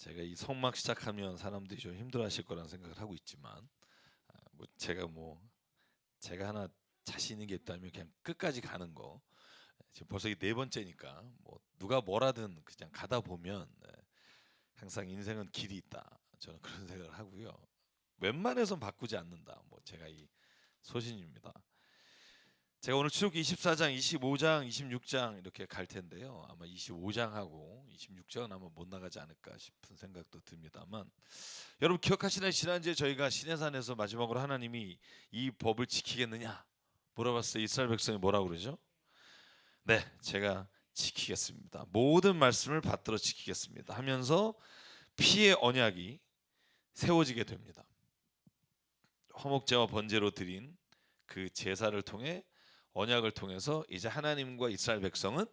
제가 이 성막 시작하면 사람들이 좀 힘들어하실 거라는 생각을 하고 있지만, 제가 하나 자신 있는 게 있다면 그냥 끝까지 가는 거. 지금 벌써 이게 네 번째니까 뭐 누가 뭐라든 그냥 가다 보면 항상 인생은 길이 있다. 저는 그런 생각을 하고요. 웬만해선 바꾸지 않는다. 뭐 제가 이 소신입니다. 제가 오늘 출애굽기 24장, 25장, 26장 이렇게 갈 텐데요. 아마 25장하고 26장은 아마 못 나가지 않을까 싶은 생각도 듭니다만, 여러분 기억하시나요? 지난주에 저희가 시내산에서 마지막으로 하나님이 이 법을 지키겠느냐 물어봤어요. 이스라엘 백성이 뭐라고 그러죠? 네, 제가 지키겠습니다. 모든 말씀을 받들어 지키겠습니다 하면서 피의 언약이 세워지게 됩니다. 화목제와 번제로 드린 그 제사를 통해, 언약을 통해서 이제 하나님과 이스라엘 백성은,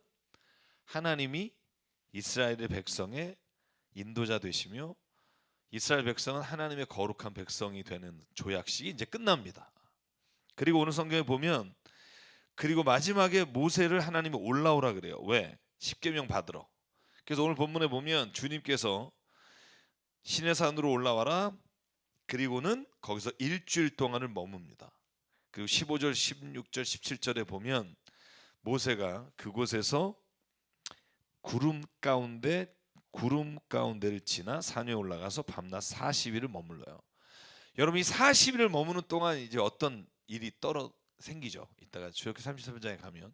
하나님이 이스라엘의 백성의 인도자 되시며 이스라엘 백성은 하나님의 거룩한 백성이 되는 조약식이 이제 끝납니다. 그리고 오늘 성경에 보면, 그리고 마지막에 모세를 하나님이 올라오라 그래요. 왜? 십계명 받으러. 그래서 오늘 본문에 보면 주님께서 시내산으로 올라와라, 그리고는 거기서 일주일 동안을 머뭅니다. 그리고 15절, 16절, 17절에 보면 모세가 그곳에서 구름 가운데를 지나 산 위에 올라가서 밤낮 40일을 머물러요. 여러분, 이 40일을 머무는 동안 이제 어떤 일이 생기죠. 이따가 출애굽기 33장에 가면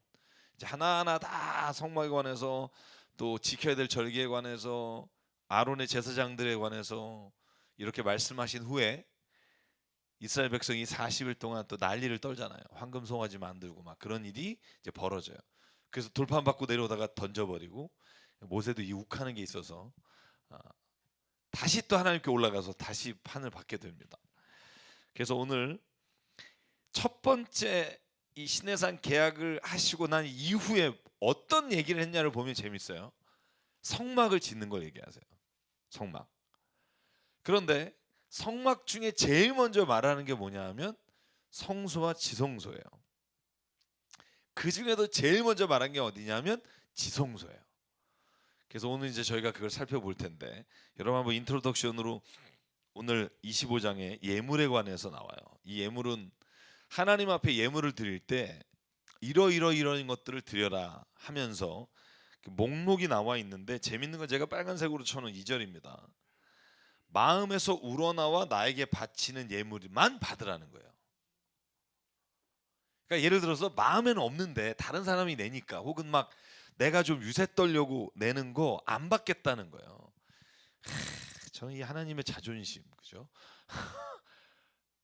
이제 하나하나 다 성막에 관해서, 또 지켜야 될 절기에 관해서, 아론의 제사장들에 관해서 이렇게 말씀하신 후에 이스라엘 백성이 40일 동안 또 난리를 떨잖아요. 황금 송아지 만들고 막 그런 일이 이제 벌어져요. 그래서 돌판 받고 내려오다가 던져버리고, 모세도 이 욱하는 게 있어서 다시 또 하나님께 올라가서 다시 판을 받게 됩니다. 그래서 오늘 첫 번째 이 시내산 계약을 하시고 난 이후에 어떤 얘기를 했냐를 보면 재밌어요. 성막을 짓는 걸 얘기하세요. 성막. 그런데 성막 중에 제일 먼저 말하는 게 뭐냐 하면 성소와 지성소예요. 그 중에도 제일 먼저 말한 게 어디냐면 지성소예요. 그래서 오늘 이제 저희가 그걸 살펴볼 텐데, 여러분 한번 인트로덕션으로 오늘 25장에 예물에 관해서 나와요. 이 예물은 하나님 앞에 예물을 드릴 때 이런 것들을 드려라 하면서 그 목록이 나와 있는데, 재밌는 건 제가 빨간색으로 쳐놓은 2절입니다. 마음에서 우러나와 나에게 바치는 예물만 받으라는 거예요. 그러니까 예를 들어서 마음에는 없는데 다른 사람이 내니까, 혹은 막 내가 좀 유세 떨려고 내는 거 안 받겠다는 거예요. 저는 이 하나님의 자존심, 그죠?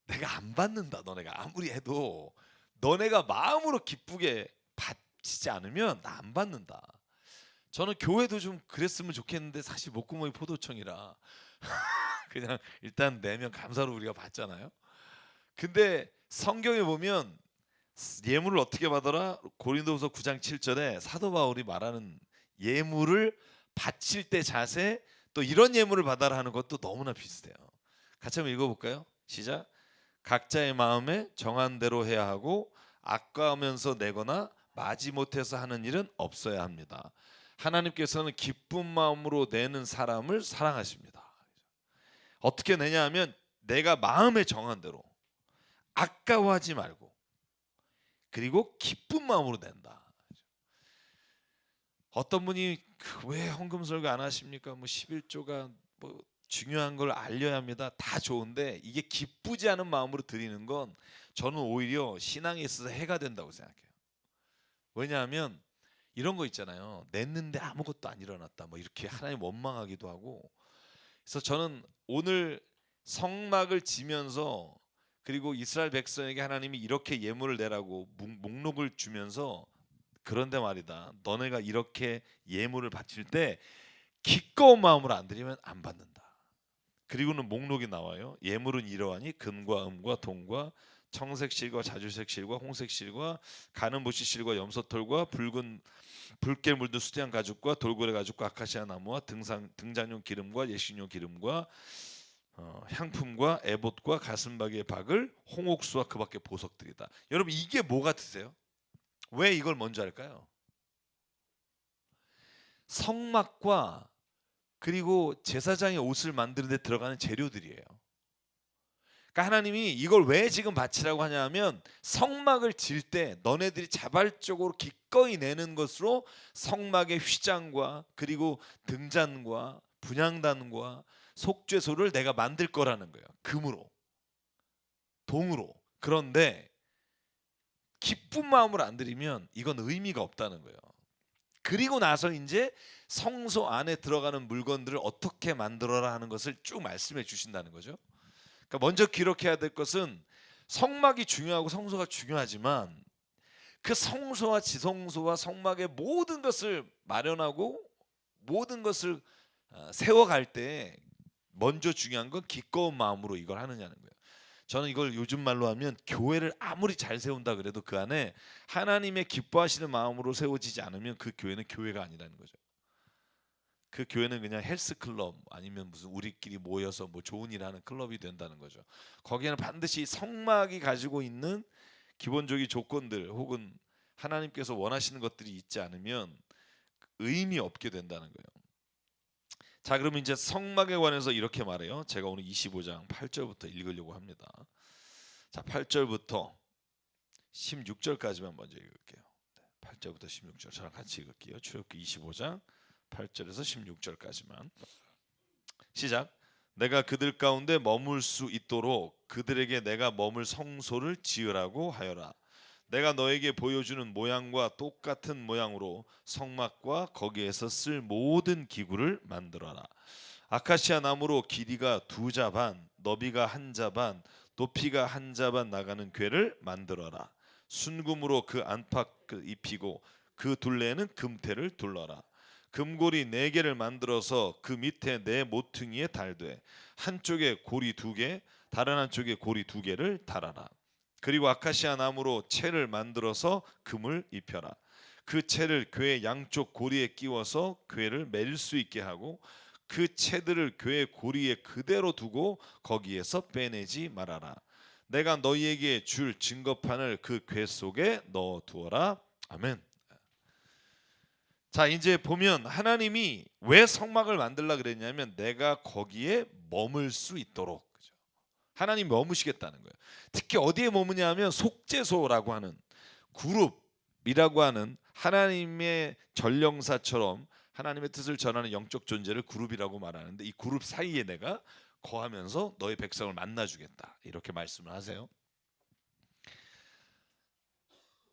내가 안 받는다. 너네가 아무리 해도 너네가 마음으로 기쁘게 바치지 않으면 나 안 받는다. 저는 교회도 좀 그랬으면 좋겠는데, 사실 목구멍이 포도청이라 그냥 일단 내면 감사로 우리가 받잖아요. 근데 성경에 보면 예물을 어떻게 받아라? 고린도후서 9장 7절에 사도 바울이 말하는 예물을 바칠 때 자세, 또 이런 예물을 받아라 하는 것도 너무나 비슷해요. 같이 한번 읽어볼까요? 시작. 각자의 마음에 정한 대로 해야 하고 아까우면서 내거나 마지못해서 하는 일은 없어야 합니다. 하나님께서는 기쁜 마음으로 내는 사람을 사랑하십니다. 어떻게 내냐 하면 내가 마음에 정한 대로, 아까워하지 말고, 그리고 기쁜 마음으로 낸다. 어떤 분이 왜 헌금 설교 안 하십니까? 뭐 11조가 뭐 중요한 걸 알려야 합니다. 다 좋은데 이게 기쁘지 않은 마음으로 드리는 건 저는 오히려 신앙에 있어서 해가 된다고 생각해요. 왜냐하면 이런 거 있잖아요. 냈는데 아무것도 안 일어났다. 뭐 이렇게 하나님 원망하기도 하고. 그래서 저는 오늘 성막을 지면서, 그리고 이스라엘 백성에게 하나님이 이렇게 예물을 내라고 목록을 주면서, 그런데 말이다, 너네가 이렇게 예물을 바칠 때 기꺼운 마음으로 안 드리면 안 받는다. 그리고는 목록이 나와요. 예물은 이러하니 금과 음과 동과 청색실과 자주색실과 홍색실과 가는 보시실과 염소털과 붉게 물든 수대한 가죽과 돌고래 가죽과 아카시아 나무와 등잔용 기름과 예식용 기름과 향품과 에봇과 가슴박이의 박을, 홍옥수와 그 밖에 보석들이다. 여러분, 이게 뭐 같으세요? 왜 이걸 먼저 할까요? 성막과 그리고 제사장의 옷을 만드는 데 들어가는 재료들이에요. 그러니까 하나님이 이걸 왜 지금 바치라고 하냐면 성막을 질 때 너네들이 자발적으로 기꺼이 내는 것으로 성막의 휘장과 그리고 등잔과 분향단과 속죄소를 내가 만들 거라는 거예요. 금으로, 동으로. 그런데 기쁜 마음으로 안 드리면 이건 의미가 없다는 거예요. 그리고 나서 이제 성소 안에 들어가는 물건들을 어떻게 만들어라 하는 것을 쭉 말씀해 주신다는 거죠. 그러니까 먼저 기록해야 될 것은 성막이 중요하고 성소가 중요하지만 그 성소와 지성소와 성막의 모든 것을 마련하고 모든 것을 세워갈 때 먼저 중요한 건 기꺼운 마음으로 이걸 하느냐는 거예요. 저는 이걸 요즘 말로 하면 교회를 아무리 잘 세운다 그래도 그 안에 하나님의 기뻐하시는 마음으로 세워지지 않으면 그 교회는 교회가 아니라는 거죠. 그 교회는 그냥 헬스클럽 아니면 무슨 우리끼리 모여서 뭐 좋은 일 하는 클럽이 된다는 거죠. 거기에는 반드시 성막이 가지고 있는 기본적인 조건들 혹은 하나님께서 원하시는 것들이 있지 않으면 의미 없게 된다는 거예요. 자, 그러면 이제 성막에 관해서 이렇게 말해요. 제가 오늘 25장 8절부터 읽으려고 합니다. 자, 8절부터 16절까지만 먼저 읽을게요. 8절부터 16절 저랑 같이 읽을게요. 출애굽기 25장 8절에서 16절까지만. 시작. 내가 그들 가운데 머물 수 있도록 그들에게 내가 머물 성소를 지으라고 하여라. 내가 너에게 보여주는 모양과 똑같은 모양으로 성막과 거기에서 쓸 모든 기구를 만들어라. 아카시아 나무로 길이가 2자 반, 너비가 1자 반, 높이가 1자 반 나가는 궤를 만들어라. 순금으로 그 안팎을 입히고 그 둘레에는 금테를 둘러라. 금고리 4개를 만들어서 그 밑에 4 모퉁이에 달되 한쪽에 고리 2개, 다른 한쪽에 고리 2개를 달아라. 그리고 아카시아 나무로 채를 만들어서 금을 입혀라. 그 채를 궤 양쪽 고리에 끼워서 궤를 맬 수 있게 하고 그 채들을 궤 고리에 그대로 두고 거기에서 빼내지 말아라. 내가 너희에게 줄 증거판을 그 궤 속에 넣어 두어라. 아멘. 자, 이제 보면 하나님이 왜 성막을 만들라 그랬냐면 내가 거기에 머물 수 있도록. 하나님 머무시겠다는 거예요. 특히 어디에 머무냐 하면 속죄소라고 하는 그룹이라고 하는 하나님의 전령사처럼 하나님의 뜻을 전하는 영적 존재를 그룹이라고 말하는데 이 그룹 사이에 내가 거하면서 너희 백성을 만나주겠다 이렇게 말씀을 하세요.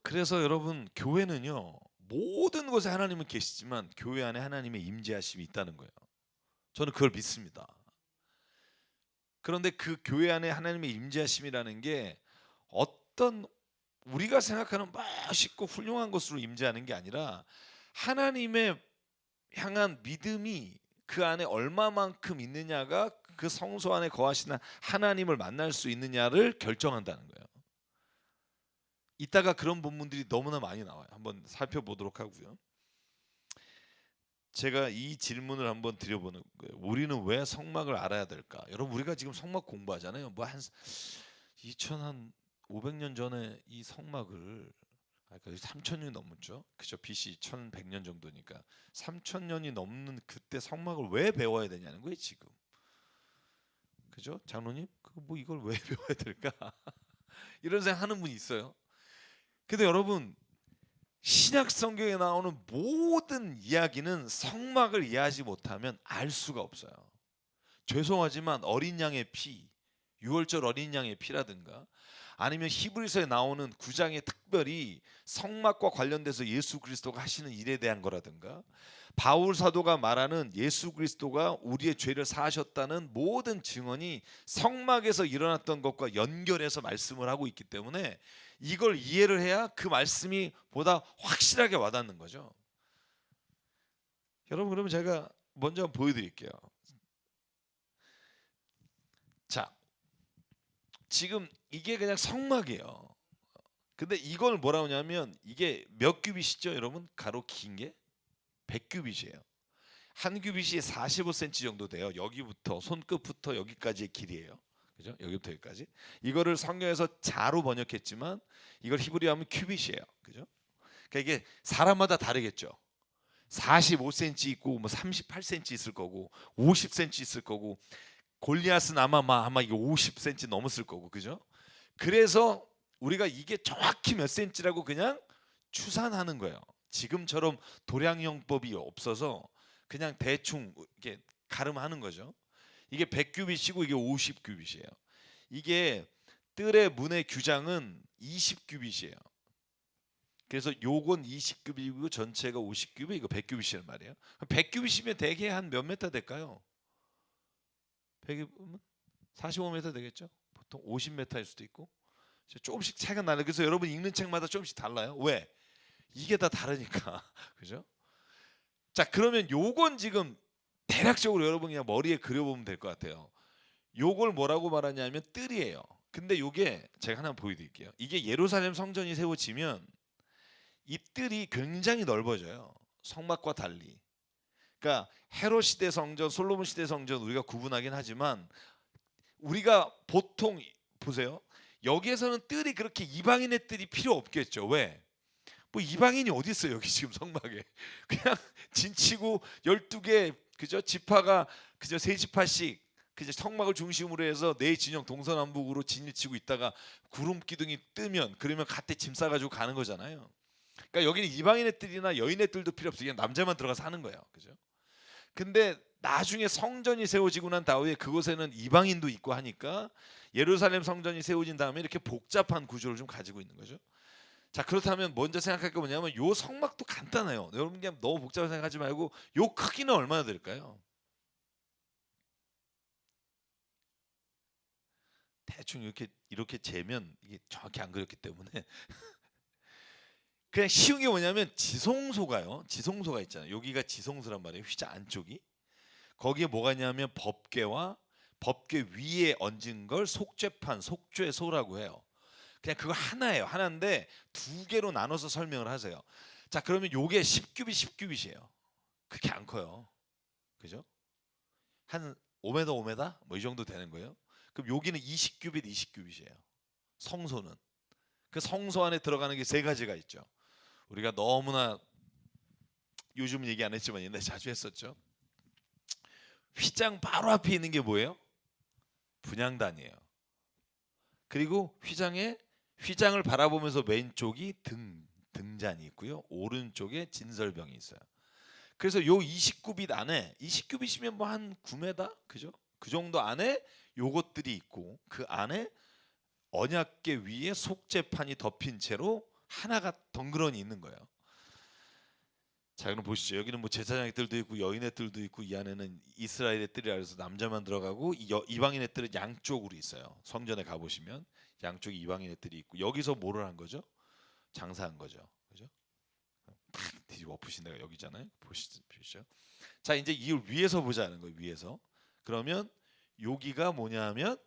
그래서 여러분 교회는요 모든 곳에 하나님은 계시지만 교회 안에 하나님의 임재하심이 있다는 거예요. 저는 그걸 믿습니다. 그런데 그 교회 안에 하나님의 임재하심이라는 게 어떤 우리가 생각하는 멋있고 훌륭한 것으로 임재하는 게 아니라 하나님의 향한 믿음이 그 안에 얼마만큼 있느냐가 그 성소 안에 거하시는 하나님을 만날 수 있느냐를 결정한다는 거예요. 이따가 그런 본문들이 너무나 많이 나와요. 한번 살펴보도록 하고요. 제가 이 질문을 한번 드려보는 거예요. 우리는 왜 성막을 알아야 될까? 여러분 우리가 지금 성막 공부하잖아요. 뭐 한 2,500년 전에 이 성막을 3,000년이 넘었죠. 그죠? BC 1,100년 정도니까 3,000년이 넘는 그때 성막을 왜 배워야 되냐는 거예요 지금. 그죠? 장로님, 뭐 이걸 왜 배워야 될까? 이런 생각하는 분이 있어요. 근데 여러분 신약 성경에 나오는 모든 이야기는 성막을 이해하지 못하면 알 수가 없어요. 죄송하지만 어린 양의 피, 유월절 어린 양의 피라든가 아니면 히브리서에 나오는 9장에 특별히 성막과 관련돼서 예수 그리스도가 하시는 일에 대한 거라든가 바울 사도가 말하는 예수 그리스도가 우리의 죄를 사하셨다는 모든 증언이 성막에서 일어났던 것과 연결해서 말씀을 하고 있기 때문에 이걸 이해를 해야 그 말씀이 보다 확실하게 와닿는 거죠. 여러분 그러면 제가 먼저 한번 보여드릴게요. 자, 지금 이게 그냥 성막이에요. 근데 이걸 뭐라고 하냐면 이게 몇 규빗이죠 여러분? 가로 긴 게 100규빗이에요. 한 규빗이 45cm 정도 돼요. 여기부터 손끝부터 여기까지의 길이에요. 그죠? 여기부터 여기까지. 이거를 성경에서 자로 번역했지만 이걸 히브리어 하면 큐빗이에요. 그죠? 그러니까 이게 사람마다 다르겠죠. 45cm 있고 뭐 38cm 있을 거고 50cm 있을 거고 골리앗은 아마 이게 50cm 넘었을 거고, 그죠? 그래서 우리가 이게 정확히 몇 cm라고 그냥 추산하는 거예요. 지금처럼 도량형법이 없어서 그냥 대충 이렇게 가름하는 거죠. 이게 100규빗이고 이게 50규빗이에요. 이게 뜰의 문의 규장은 20규빗이에요. 그래서 요건 20규빗이고 전체가 50규빗, 이거 100규빗이란 말이에요. 100규빗이면 대개 한 몇 메타 될까요? 100이면 45m 되겠죠? 보통 50m일 수도 있고 조금씩 차이가 나요. 그래서 여러분 읽는 책마다 조금씩 달라요. 왜? 이게 다 다르니까. 그죠? 자, 그러면 요건 지금 대략적으로 여러분 그냥 머리에 그려보면 될 것 같아요. 요걸 뭐라고 말하냐면 뜰이에요. 근데 요게 제가 하나 보여드릴게요. 이게 예루살렘 성전이 세워지면 이 뜰이 굉장히 넓어져요. 성막과 달리. 그러니까 헤롯 시대 성전, 솔로몬 시대 성전 우리가 구분하긴 하지만 우리가 보통 보세요. 여기에서는 뜰이 그렇게 이방인의 뜰이 필요 없겠죠. 왜? 뭐 이방인이 어디 있어요 여기 지금 성막에. 그냥 진치고 12개 그죠? 지파가 그저 세 지파씩 그저 성막을 중심으로 해서 네 진영 동서남북으로 진을 치고 있다가 구름 기둥이 뜨면 그러면 갓대 짐 싸가지고 가는 거잖아요. 그러니까 여기는 이방인의 뜰이나 여인의 뜰도 필요 없어요. 그냥 남자만 들어가서 하는 거예요. 그죠? 근데 나중에 성전이 세워지고 난 다음에 그곳에는 이방인도 있고 하니까 예루살렘 성전이 세워진 다음에 이렇게 복잡한 구조를 좀 가지고 있는 거죠. 자, 그렇다면 먼저 생각할 게 뭐냐면 요 성막도 간단해요. 여러분 그냥 너무 복잡하게 생각하지 말고 요 크기는 얼마나 될까요? 대충 이렇게 재면 이게 정확히 안 그렸기 때문에 그냥 쉬운 게 뭐냐면 지성소가요. 지성소가 있잖아요. 여기가 지성소란 말이에요. 휘장 안쪽이. 거기에 뭐가 있냐면 법궤와 법궤 위에 얹은 걸 속죄판, 속죄소라고 해요. 그냥 그거 하나예요. 하나인데 두 개로 나눠서 설명을 하세요. 자, 그러면 요게 10규빗, 10규빗이에요. 그렇게 안 커요. 그죠? 한 5m, 5m? 뭐 이 정도 되는 거예요. 그럼 여기는 20규빗, 20규빗이에요. 성소는. 그 성소 안에 들어가는 게 세 가지가 있죠. 우리가 너무나 요즘 얘기 안 했지만 옛날에 자주 했었죠. 휘장 바로 앞에 있는 게 뭐예요? 분향단이에요. 그리고 휘장을 바라보면서 왼쪽이 등잔이 있고요. 오른쪽에 진설병이 있어요. 그래서 요 29빛 안에 29빛이면 뭐 한 9m 그죠? 그 정도 안에 요것들이 있고 그 안에 언약궤 위에 속죄판이 덮인 채로 하나가 덩그러니 있는 거예요. 자, 그럼 보시죠. 여기는 뭐 제사장의 뜰도 있고 여인의 뜰도 있고 이 안에는 이스라엘의 뜰이라 해서 남자만 들어가고 이방인의 뜰은 양쪽으로 있어요. 성전에 가 보시면 양쪽에 이방인의 뜰이 있고 여기서 뭐를 한 거죠? 장사한 거죠. 그죠? 팍 뒤집어 엎으신 데가 여기잖아요. 보시죠. 자, 이제 이 위에서 보자는 거예요. 위에서. 그러면 여기가 뭐냐면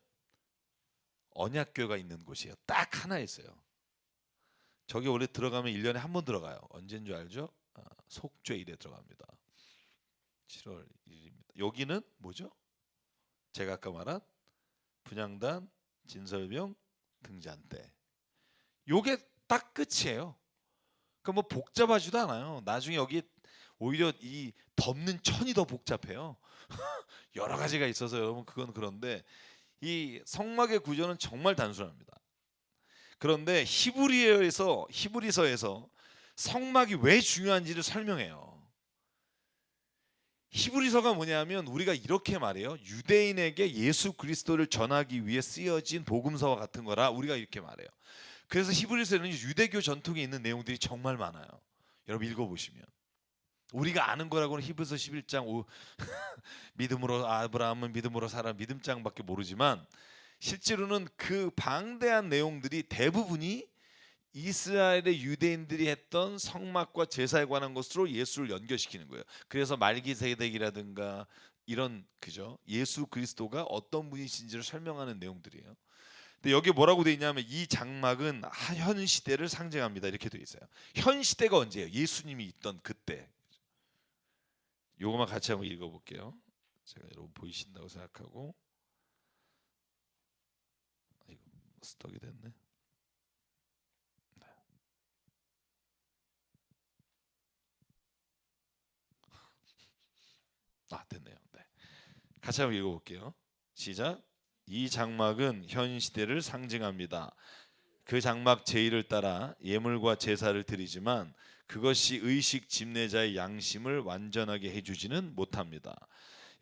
언약궤가 있는 곳이에요. 딱 하나 있어요. 저기 원래 들어가면 1년에 한 번 들어가요. 언제인 줄 알죠? 속죄일에 들어갑니다. 7월 1일입니다. 여기는 뭐죠? 제가 아까 말한 분향단, 진설병, 등잔대. 요게 딱 끝이에요. 그뭐 복잡하지도 않아요. 나중에 여기 오히려 이 덮는 천이 더 복잡해요. 여러 가지가 있어서 여러분 그건 그런데 이 성막의 구조는 정말 단순합니다. 그런데 히브리서에서 성막이 왜 중요한지를 설명해요. 히브리서가 뭐냐면 우리가 이렇게 말해요. 유대인에게 예수 그리스도를 전하기 위해 쓰여진 복음서와 같은 거라 우리가 이렇게 말해요. 그래서 히브리서에는 유대교 전통에 있는 내용들이 정말 많아요. 여러분 읽어보시면 우리가 아는 거라고는 히브리서 11장 믿음으로 아브라함은 믿음으로 살아 믿음장밖에 모르지만 실제로는 그 방대한 내용들이 대부분이 이스라엘의 유대인들이 했던 성막과 제사에 관한 것으로 예수를 연결시키는 거예요. 그래서 말기세덱이라든가 이런 그죠? 예수 그리스도가 어떤 분이신지를 설명하는 내용들이에요. 근데 여기 뭐라고 돼 있냐면 이 장막은 현 시대를 상징합니다. 이렇게 돼 있어요. 현 시대가 언제예요? 예수님이 있던 그때. 요거만 같이 한번 읽어볼게요. 제가 여러분 보이신다고 생각하고 이거 스톡이 됐네. 됐네요. 네. 같이 한번 읽어볼게요. 시작. 이 장막은 현 시대를 상징합니다. 그 장막 제의를 따라 예물과 제사를 드리지만 그것이 의식 집례자의 양심을 완전하게 해주지는 못합니다.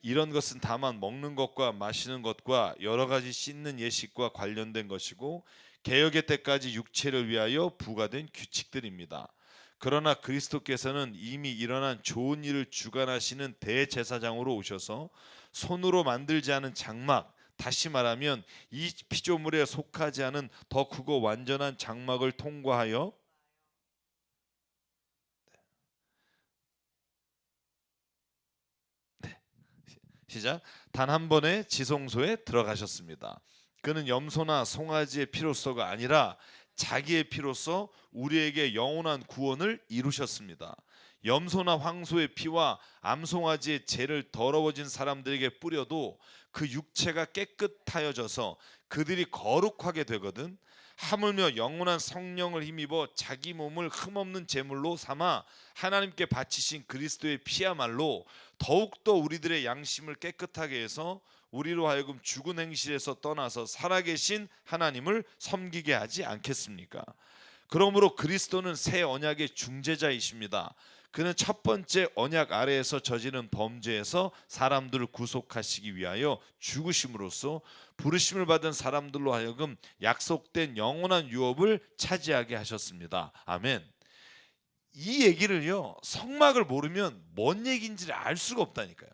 이런 것은 다만 먹는 것과 마시는 것과 여러 가지 씻는 예식과 관련된 것이고 개역의 때까지 육체를 위하여 부과된 규칙들입니다. 그러나 그리스도께서는 이미 일어난 좋은 일을 주관하시는 대제사장으로 오셔서 손으로 만들지 않은 장막, 다시 말하면 이 피조물에 속하지 않은 더 크고 완전한 장막을 통과하여 시작. 단 한 번의 지성소에 들어가셨습니다. 그는 염소나 송아지의 피로서가 아니라 자기의 피로서 우리에게 영원한 구원을 이루셨습니다. 염소나 황소의 피와 암송아지의 죄를 더러워진 사람들에게 뿌려도 그 육체가 깨끗하여져서 그들이 거룩하게 되거든. 하물며 영원한 성령을 힘입어 자기 몸을 흠없는 제물로 삼아 하나님께 바치신 그리스도의 피야말로 더욱더 우리들의 양심을 깨끗하게 해서 우리로 하여금 죽은 행실에서 떠나서 살아계신 하나님을 섬기게 하지 않겠습니까? 그러므로 그리스도는 새 언약의 중재자이십니다. 그는 첫 번째 언약 아래에서 저지른 범죄에서 사람들을 구속하시기 위하여 죽으심으로써 부르심을 받은 사람들로 하여금 약속된 영원한 유업을 차지하게 하셨습니다. 아멘. 이 얘기를요, 성막을 모르면 뭔 얘기인지를 알 수가 없다니까요.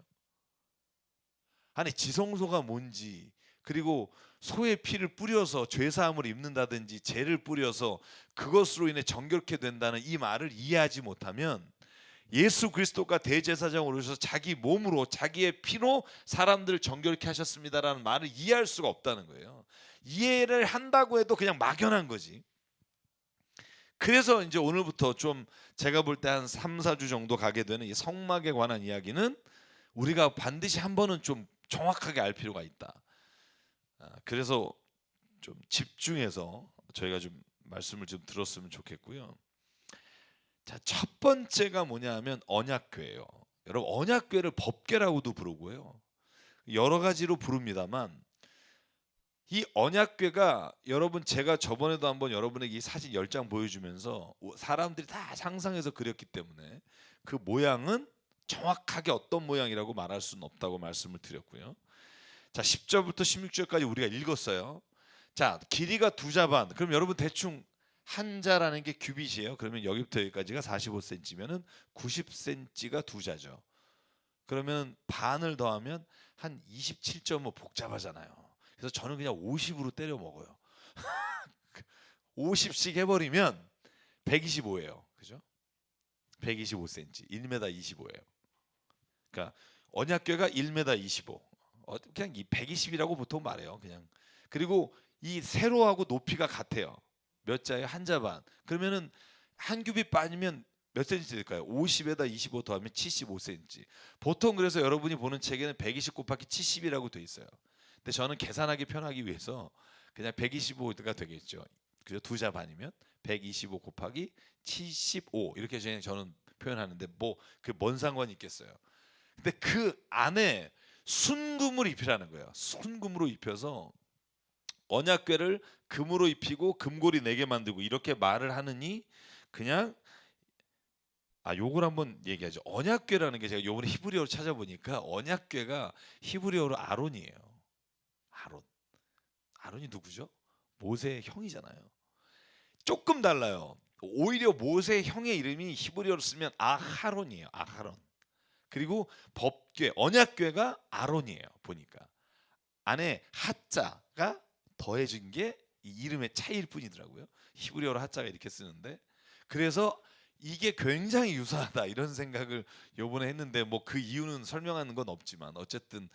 아니, 지성소가 뭔지, 그리고 소의 피를 뿌려서 죄사함을 입는다든지 죄를 뿌려서 그것으로 인해 정결케 된다는 이 말을 이해하지 못하면 예수 그리스도가 대제사장으로 오셔서 자기 몸으로 자기의 피로 사람들을 정결케 하셨습니다라는 말을 이해할 수가 없다는 거예요. 이해를 한다고 해도 그냥 막연한 거지. 그래서 이제 오늘부터 좀 제가 볼 때 한 3, 4주 정도 가게 되는 이 성막에 관한 이야기는 우리가 반드시 한 번은 좀 정확하게 알 필요가 있다. 그래서 좀 집중해서 저희가 좀 말씀을 좀 들었으면 좋겠고요. 자, 첫 번째가 뭐냐 하면 언약궤예요. 여러분, 언약궤를 법궤라고도 부르고요. 여러 가지로 부릅니다만 이 언약궤가 여러분, 제가 저번에도 한번 여러분에게 이 사진 10장 보여주면서 사람들이 다 상상해서 그렸기 때문에 그 모양은 정확하게 어떤 모양이라고 말할 수는 없다고 말씀을 드렸고요. 자, 10절부터 16절까지 우리가 읽었어요. 자, 길이가 2자반. 그럼 여러분 대충 한 자라는 게 규빗이에요. 그러면 여기부터 여기까지가 45cm면은 90cm가 2자죠. 그러면 반을 더하면 한 27.5 복잡하잖아요. 그래서 저는 그냥 50으로 때려 먹어요. 50씩 해버리면 125예요. 그죠? 125cm, 1m 25예요. 그러니까 언약궤가 1m 25. 그냥 이 120이라고 보통 말해요. 그냥. 그리고 이 세로하고 높이가 같아요. 몇 자예요? 한 자 반. 그러면은 한 규빗 빠지면 몇 센치 될까요? 50에다 25 더하면 75cm. 보통 그래서 여러분이 보는 책에는 120 곱하기 70이라고 돼 있어요. 근데 저는 계산하기 편하기 위해서 그냥 125가 되겠죠. 그죠? 2자 반이면 125 곱하기 75 이렇게 저는 표현하는데 뭐 그 뭔 상관이 있겠어요. 근데 그 안에 순금을 입히라는 거예요. 순금으로 입혀서 언약궤를 금으로 입히고 금고리 4개 만들고 이렇게 말을 하느니 그냥 요걸 한번 얘기하죠. 언약궤라는 게 제가 요번에 히브리어로 찾아보니까 언약궤가 히브리어로 아론이에요. 아론. 아론이 누구죠? 모세의 형이잖아요. 조금 달라요. 오히려 모세의 형의 이름이 히브리어로 쓰면 아하론이에요. 아하론. 그리고 법궤, 언약궤가 아론이에요. 보니까 안에 하자가 더해진 게 이 이름의 차이일 뿐이더라고요. 히브리어로 하자가 이렇게 쓰는데 그래서 이게 굉장히 유사하다 이런 생각을 요번에 했는데 뭐 그 이유는 설명하는 건 없지만 어쨌든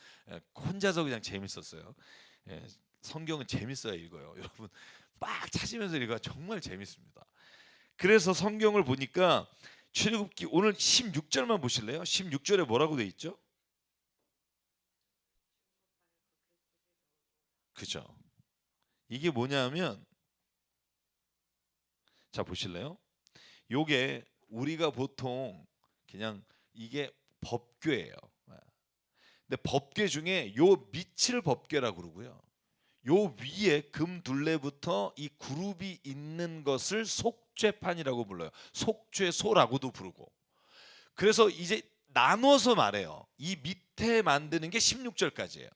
혼자서 그냥 재밌었어요. 성경은 재밌어야 읽어요. 여러분 막 찾으면서 읽어야 정말 재밌습니다. 그래서 성경을 보니까 출애굽기 오늘 16절만 보실래요? 16절에 뭐라고 돼 있죠? 그죠? 이게 뭐냐면 자 보실래요? 요게 우리가 보통 그냥 이게 법궤예요. 근데 법궤 중에 요 밑을 법궤라고 그러고요. 요 위에 금 둘레부터 이 그룹이 있는 것을 속죄판이라고 불러요. 속죄소라고도 부르고. 그래서 이제 나눠서 말해요. 이 밑에 만드는 게 16절까지예요.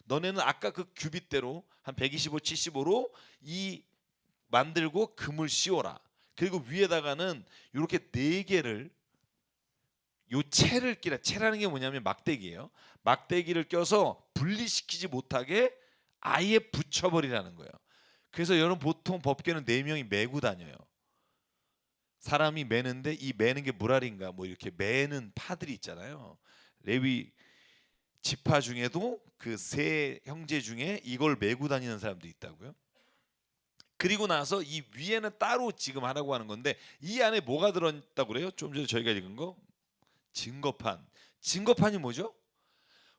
너네는 아까 그 규빗대로 한 125, 75로 이 만들고 금을 씌워라. 그리고 위에다가는 이렇게 네 개를 요 채를 끼라. 채라는 게 뭐냐면 막대기예요. 막대기를 껴서 분리시키지 못하게 아예 붙여버리라는 거예요. 그래서 여러분 보통 법궤는 4명이 메고 다녀요. 사람이 매는데 이 매는 게 무랄인가 뭐 이렇게 매는 파들이 있잖아요. 레위 지파 중에도 그 세 형제 중에 이걸 메고 다니는 사람도 있다고요. 그리고 나서 이 위에는 따로 지금 하라고 하는 건데 이 안에 뭐가 들어있다고 그래요? 좀 전에 저희가 읽은 거 증거판. 증거판이 뭐죠?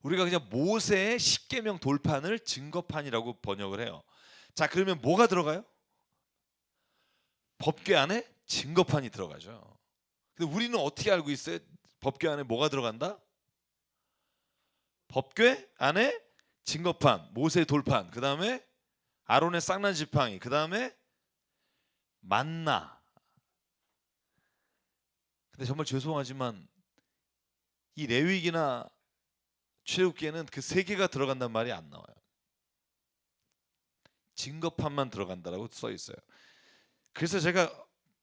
우리가 그냥 모세의 십계명 돌판을 증거판이라고 번역을 해요. 자, 그러면 뭐가 들어가요? 법궤 안에 증거판이 들어가죠. 근데 우리는 어떻게 알고 있어요? 법궤 안에 뭐가 들어간다? 법궤 안에 증거판, 모세의 돌판, 그 다음에 아론의 쌍난 지팡이, 그 다음에 만나. 근데 정말 죄송하지만 이 레위기나 출애굽기에는 그 세 개가 들어간단 말이 안 나와요. 증거판만 들어간다라고 써 있어요. 그래서 제가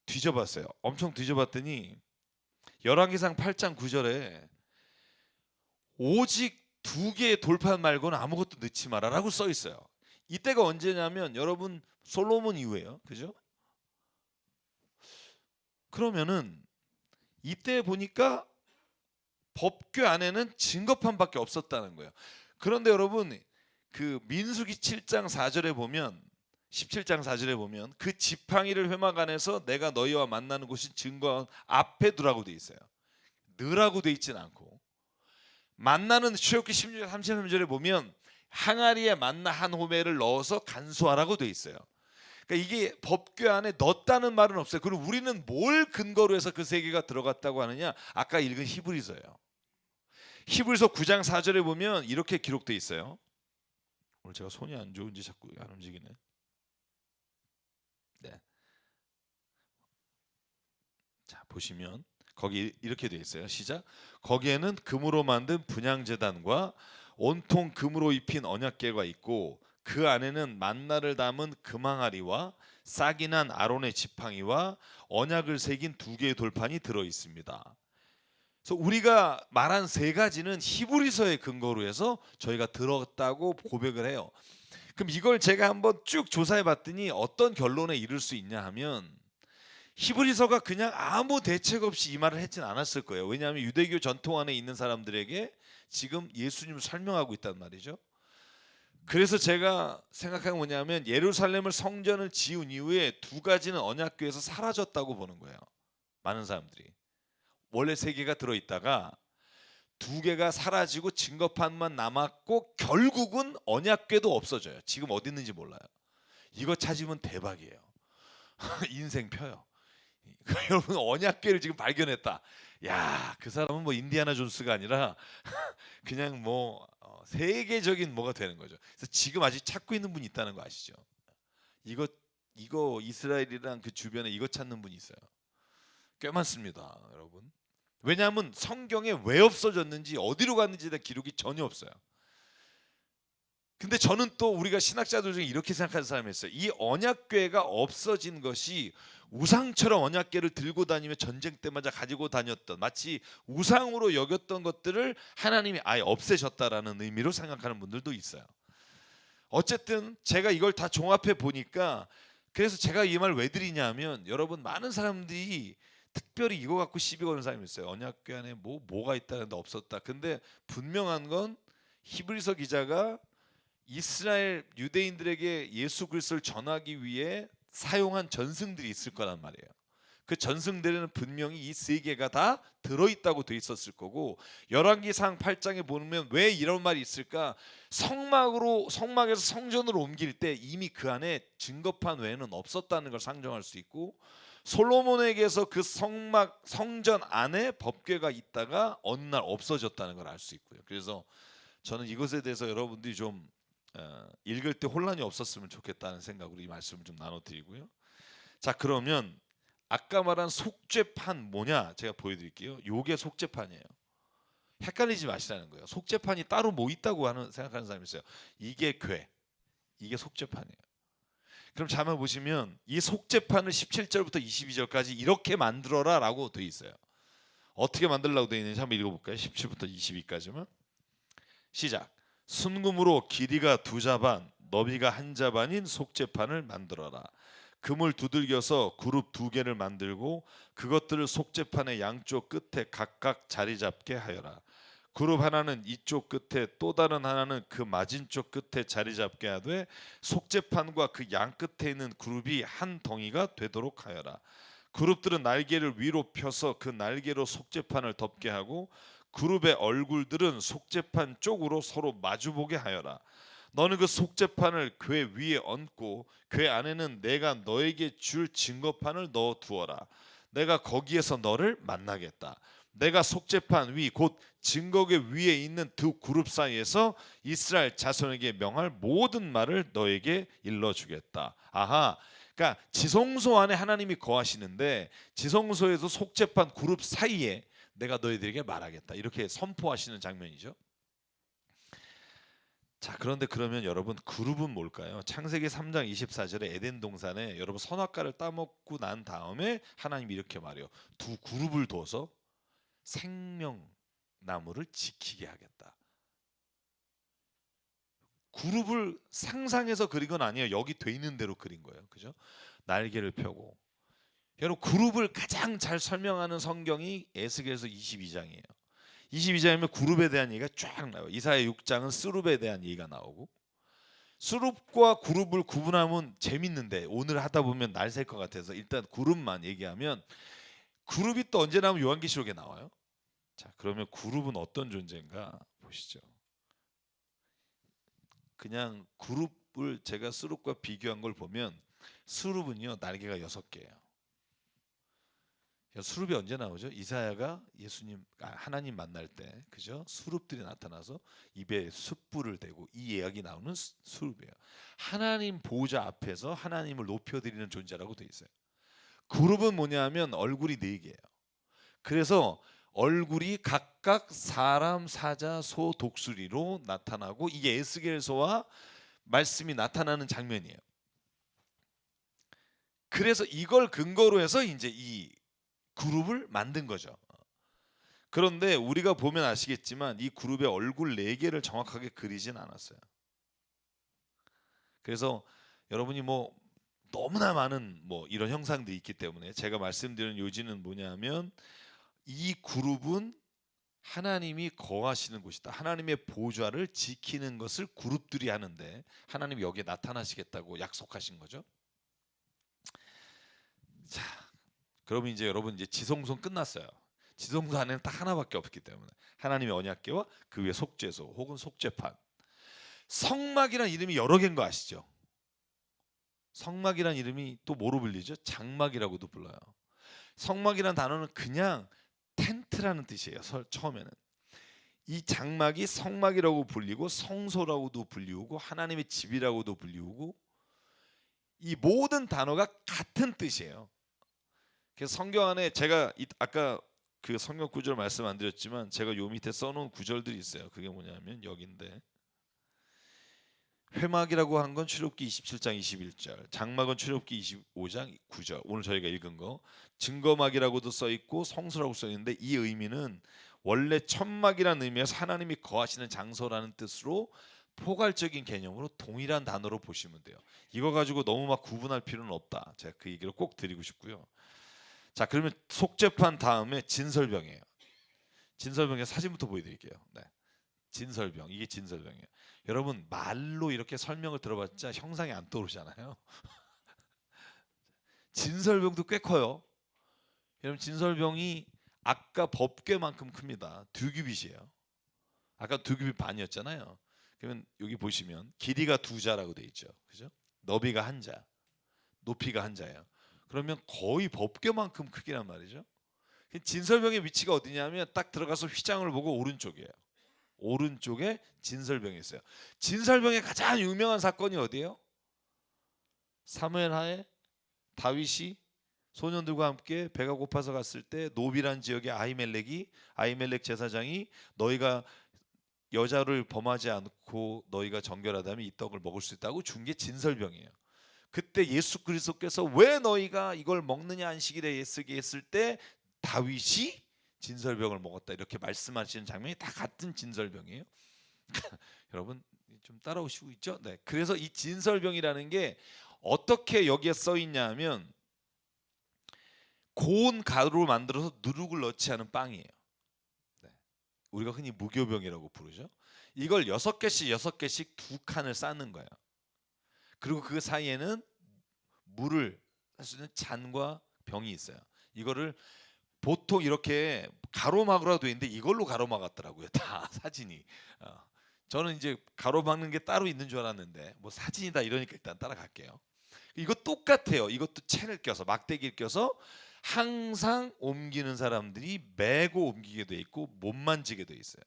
뒤져봤어요. 엄청 뒤져봤더니 열왕기상 8장 9절에 오직 2개의 돌판 말고는 아무것도 넣지 마라라고 써 있어요. 이때가 언제냐면 여러분 솔로몬 이후에요. 그죠? 그러면은 이때 보니까 법궤 안에는 증거판밖에 없었다는 거예요. 그런데 여러분 그 민수기 7장 4절에 보면 17장 4절에 보면 그 지팡이를 회막 안에서 내가 너희와 만나는 곳이 증거 앞에 두라고 돼 있어요. 넣으라고 돼 있진 않고 만나는 출애굽기 16장 33절에 보면 항아리에 만나 한 호멜을 넣어서 간수하라고 돼 있어요. 그러니까 이게 법궤 안에 넣었다는 말은 없어요. 그리고 우리는 뭘 근거로 해서 그 세 개가 들어갔다고 하느냐? 아까 읽은 히브리서예요. 히브리서 9장 4절에 보면 이렇게 기록돼 있어요. 오늘 제가 손이 안 좋은지 자꾸 안 움직이네. 네. 자, 보시면 거기 이렇게 돼 있어요. 시작. 거기에는 금으로 만든 분향제단과 온통 금으로 입힌 언약궤가 있고 그 안에는 만나를 담은 금항아리와 싹이 난 아론의 지팡이와 언약을 새긴 2개의 돌판이 들어 있습니다. 그래서 우리가 말한 세 가지는 히브리서의 근거로 해서 저희가 들었다고 고백을 해요. 그럼 이걸 제가 한번 쭉 조사해 봤더니 어떤 결론에 이를 수 있냐 하면 히브리서가 그냥 아무 대책 없이 이 말을 했진 않았을 거예요. 왜냐하면 유대교 전통 안에 있는 사람들에게 지금 예수님을 설명하고 있단 말이죠. 그래서 제가 생각한 게 뭐냐면 예루살렘을 성전을 지은 이후에 2가지는 언약궤에서 사라졌다고 보는 거예요. 많은 사람들이 원래 3개가 들어있다가 2개가 사라지고 증거판만 남았고 결국은 언약궤도 없어져요. 지금 어디 있는지 몰라요. 이거 찾으면 대박이에요. 인생 펴요. 여러분 언약궤를 지금 발견했다. 야, 그 사람은 뭐 인디아나 존스가 아니라 그냥 뭐 세계적인 뭐가 되는 거죠. 그래서 지금 아직 찾고 있는 분이 있다는 거 아시죠? 이거 이스라엘이랑 그 주변에 이거 찾는 분이 있어요. 꽤 많습니다, 여러분. 왜냐하면 성경에 왜 없어졌는지 어디로 갔는지에 대한 기록이 전혀 없어요. 근데 저는 또 우리가 신학자들 중에 이렇게 생각하는 사람이 있어요. 이 언약궤가 없어진 것이 우상처럼 언약궤를 들고 다니며 전쟁 때마다 가지고 다녔던 마치 우상으로 여겼던 것들을 하나님이 아예 없애셨다라는 의미로 생각하는 분들도 있어요. 어쨌든 제가 이걸 다 종합해 보니까 그래서 제가 이 말 왜 드리냐면 여러분 많은 사람들이 특별히 이거 갖고 시비 거는 사람이 있어요. 언약궤 안에 뭐가 있다는데 없었다. 근데 분명한 건 히브리서 기자가 이스라엘 유대인들에게 예수 그리스도를 전하기 위해 사용한 전승들이 있을 거란 말이에요. 그 전승들에는 분명히 이 3개가 다 들어있다고 돼 있었을 거고 열왕기상 8장에 보면 왜 이런 말이 있을까? 성막에서 성전으로 옮길 때 이미 그 안에 증거판 외에는 없었다는 걸 상정할 수 있고 솔로몬에게서 그 성전 안에 법궤가 있다가 어느 날 없어졌다는 걸 알 수 있고요. 그래서 저는 이것에 대해서 여러분들이 좀 읽을 때 혼란이 없었으면 좋겠다는 생각으로 이 말씀을 좀 나눠드리고요. 자, 그러면 아까 말한 속죄판 뭐냐 제가 보여드릴게요. 요게 속죄판이에요. 헷갈리지 마시라는 거예요. 속죄판이 따로 뭐 있다고 생각하는 사람이 있어요. 이게 궤, 이게 속죄판이에요. 그럼 자만 보시면 이 속죄판을 17절부터 22절까지 이렇게 만들어라 라고 되어 있어요. 어떻게 만들라고 되어 있는지 한번 읽어볼까요? 17부터 22까지만 시작. 순금으로 길이가 2자반 너비가 1자반인 속죄판을 만들어라. 금을 두들겨서 그룹 2개를 만들고 그것들을 속죄판의 양쪽 끝에 각각 자리 잡게 하여라. 그룹 하나는 이쪽 끝에 또 다른 하나는 그 맞은쪽 끝에 자리 잡게 하되 속죄판과 그 양 끝에 있는 그룹이 한 덩이가 되도록 하여라. 그룹들은 날개를 위로 펴서 그 날개로 속죄판을 덮게 하고 그룹의 얼굴들은 속죄판 쪽으로 서로 마주보게 하여라. 너는 그 속죄판을 궤 위에 얹고 궤 안에는 내가 너에게 줄 증거판을 넣어 두어라. 내가 거기에서 너를 만나겠다. 내가 속죄판 위 곧 증거궤 위에 있는 두 그룹 사이에서 이스라엘 자손에게 명할 모든 말을 너에게 일러주겠다. 아하, 그러니까 지성소 안에 하나님이 거하시는데 지성소에서 속죄판 그룹 사이에 내가 너희들에게 말하겠다. 이렇게 선포하시는 장면이죠. 자, 그런데 그러면 여러분 그룹은 뭘까요? 창세기 3장 24절에 에덴 동산에 여러분 선악과를 따먹고 난 다음에 하나님이 이렇게 말해요. 두 그룹을 둬서 생명나무를 지키게 하겠다. 그룹을 상상해서 그린 건 아니에요. 여기 돼 있는 대로 그린 거예요. 그죠? 날개를 펴고. 여러분 그룹을 가장 잘 설명하는 성경이 에스겔서 22장이에요. 22장이면 그룹에 대한 얘기가 쫙 나와요. 이사야 6장은 스룹에 대한 얘기가 나오고 스룹과 그룹을 구분하면 재밌는데 오늘 하다 보면 날 셀 것 같아서 일단 그룹만 얘기하면 그룹이 또 언제 나오면 요한계시록에 나와요. 자, 그러면 그룹은 어떤 존재인가 보시죠. 그냥 그룹을 제가 스룹과 비교한 걸 보면 스룹은요 날개가 6개예요. 수룹이 언제 나오죠? 이사야가 하나님 만날 때, 그죠? 수룹들이 나타나서 입에 숯불을 대고 이 이야기 나오는 수룹이에요. 하나님 보호자 앞에서 하나님을 높여드리는 존재라고 돼 있어요. 그룹은 뭐냐면 얼굴이 4개예요. 그래서 얼굴이 각각 사람, 사자, 소, 독수리로 나타나고 이게 에스겔서와 말씀이 나타나는 장면이에요. 그래서 이걸 근거로 해서 이제 이 그룹을 만든 거죠. 그런데 우리가 보면 아시겠지만 이 그룹의 얼굴 4개를 정확하게 그리진 않았어요. 그래서 여러분이 뭐 너무나 많은 뭐 이런 형상들이 있기 때문에 제가 말씀드리는 요지는 뭐냐면 이 그룹은 하나님이 거하시는 곳이다. 하나님의 보좌를 지키는 것을 그룹들이 하는데 하나님이 여기에 나타나시겠다고 약속하신 거죠. 자, 그러면 이제 여러분 이제 지성소는 끝났어요. 지성소 안에는 딱 하나밖에 없기 때문에 하나님의 언약궤와 그 위에 속죄소 혹은 속죄판. 성막이란 이름이 여러 개인 거 아시죠? 성막이란 이름이 또 뭐로 불리죠? 장막이라고도 불러요. 성막이란 단어는 그냥 텐트라는 뜻이에요. 처음에는 이 장막이 성막이라고 불리고 성소라고도 불리우고 하나님의 집이라고도 불리우고 이 모든 단어가 같은 뜻이에요. 그래서 성경 안에 제가 아까 그 성경 구절 말씀 안 드렸지만 제가 요 밑에 써놓은 구절들이 있어요. 그게 뭐냐면 여기인데 회막이라고 한 건 출애굽기 27장 21절, 장막은 출애굽기 25장 9절. 오늘 저희가 읽은 거 증거막이라고도 써 있고 성소라고 써 있는데 이 의미는 원래 천막이라는 의미에서 하나님이 거하시는 장소라는 뜻으로 포괄적인 개념으로 동일한 단어로 보시면 돼요. 이거 가지고 너무 막 구분할 필요는 없다. 제가 그 얘기를 꼭 드리고 싶고요. 자, 그러면 속죄판 다음에 진설병이에요. 진설병의 사진부터 보여드릴게요. 네. 진설병, 이게 진설병이에요. 여러분 말로 이렇게 설명을 들어봤자 형상이 안 떠오르잖아요. 진설병도 꽤 커요. 여러분 진설병이 아까 법궤만큼 큽니다. 2규빗이에요. 아까 2규빗 반이었잖아요. 그러면 여기 보시면 길이가 2자라고 돼 있죠. 그죠? 너비가 1자, 높이가 1자예요. 그러면 거의 법궤만큼 크기란 말이죠. 진설병의 위치가 어디냐면 딱 들어가서 휘장을 보고 오른쪽이에요. 오른쪽에 진설병이 있어요. 진설병의 가장 유명한 사건이 어디예요? 사무엘 하에 다윗이 소년들과 함께 배가 고파서 갔을 때 노비란 지역의 아히멜렉 제사장이 너희가 여자를 범하지 않고 너희가 정결하다면 이 떡을 먹을 수 있다고 준 게 진설병이에요. 그때 예수 그리스도께서 왜 너희가 이걸 먹느냐 안식일에 예쓰게 했을 때 다윗이 진설병을 먹었다 이렇게 말씀하시는 장면이 다 같은 진설병이에요. 여러분 좀 따라오시고 있죠? 네. 그래서 이 진설병이라는 게 어떻게 여기에 써 있냐면 고운 가루로 만들어서 누룩을 넣지 않은 빵이에요. 네. 우리가 흔히 무교병이라고 부르죠. 이걸 6개씩 두 칸을 쌓는 거예요. 그리고 그 사이에는 물을 할 수 있는 잔과 병이 있어요. 이거를 보통 이렇게 가로막으로 돼 있는데 이걸로 가로막았더라고요. 다 사진이. 저는 이제 가로막는 게 따로 있는 줄 알았는데 뭐 사진이다 이러니까 일단 따라갈게요. 이거 똑같아요. 이것도 채를 껴서 막대기를 껴서 항상 옮기는 사람들이 메고 옮기게 돼 있고 못 만지게 돼 있어요.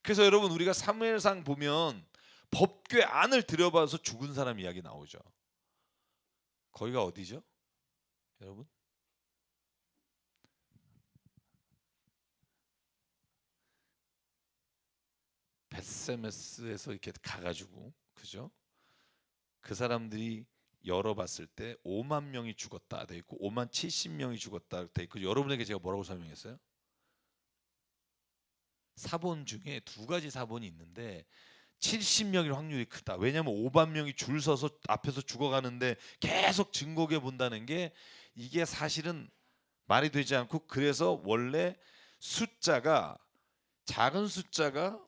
그래서 여러분 우리가 사무엘상 보면 법궤 안을 들여봐서 죽은 사람 이야기 나오죠. 거기가 어디죠? 여러분? 벳세메스에서 이렇게 가가지고 그죠? 그 사람들이 열어봤을 때 5만 명이 죽었다 돼 있고 5만 70명이 죽었다 돼 있고 여러분에게 제가 뭐라고 설명했어요? 사본 중에 두 가지 사본이 있는데 70명일 확률이 크다. 왜냐하면 5만 명이 줄 서서 앞에서 죽어가는데 계속 증거해 본다는 게 이게 사실은 말이 되지 않고 그래서 원래 숫자가 작은 숫자가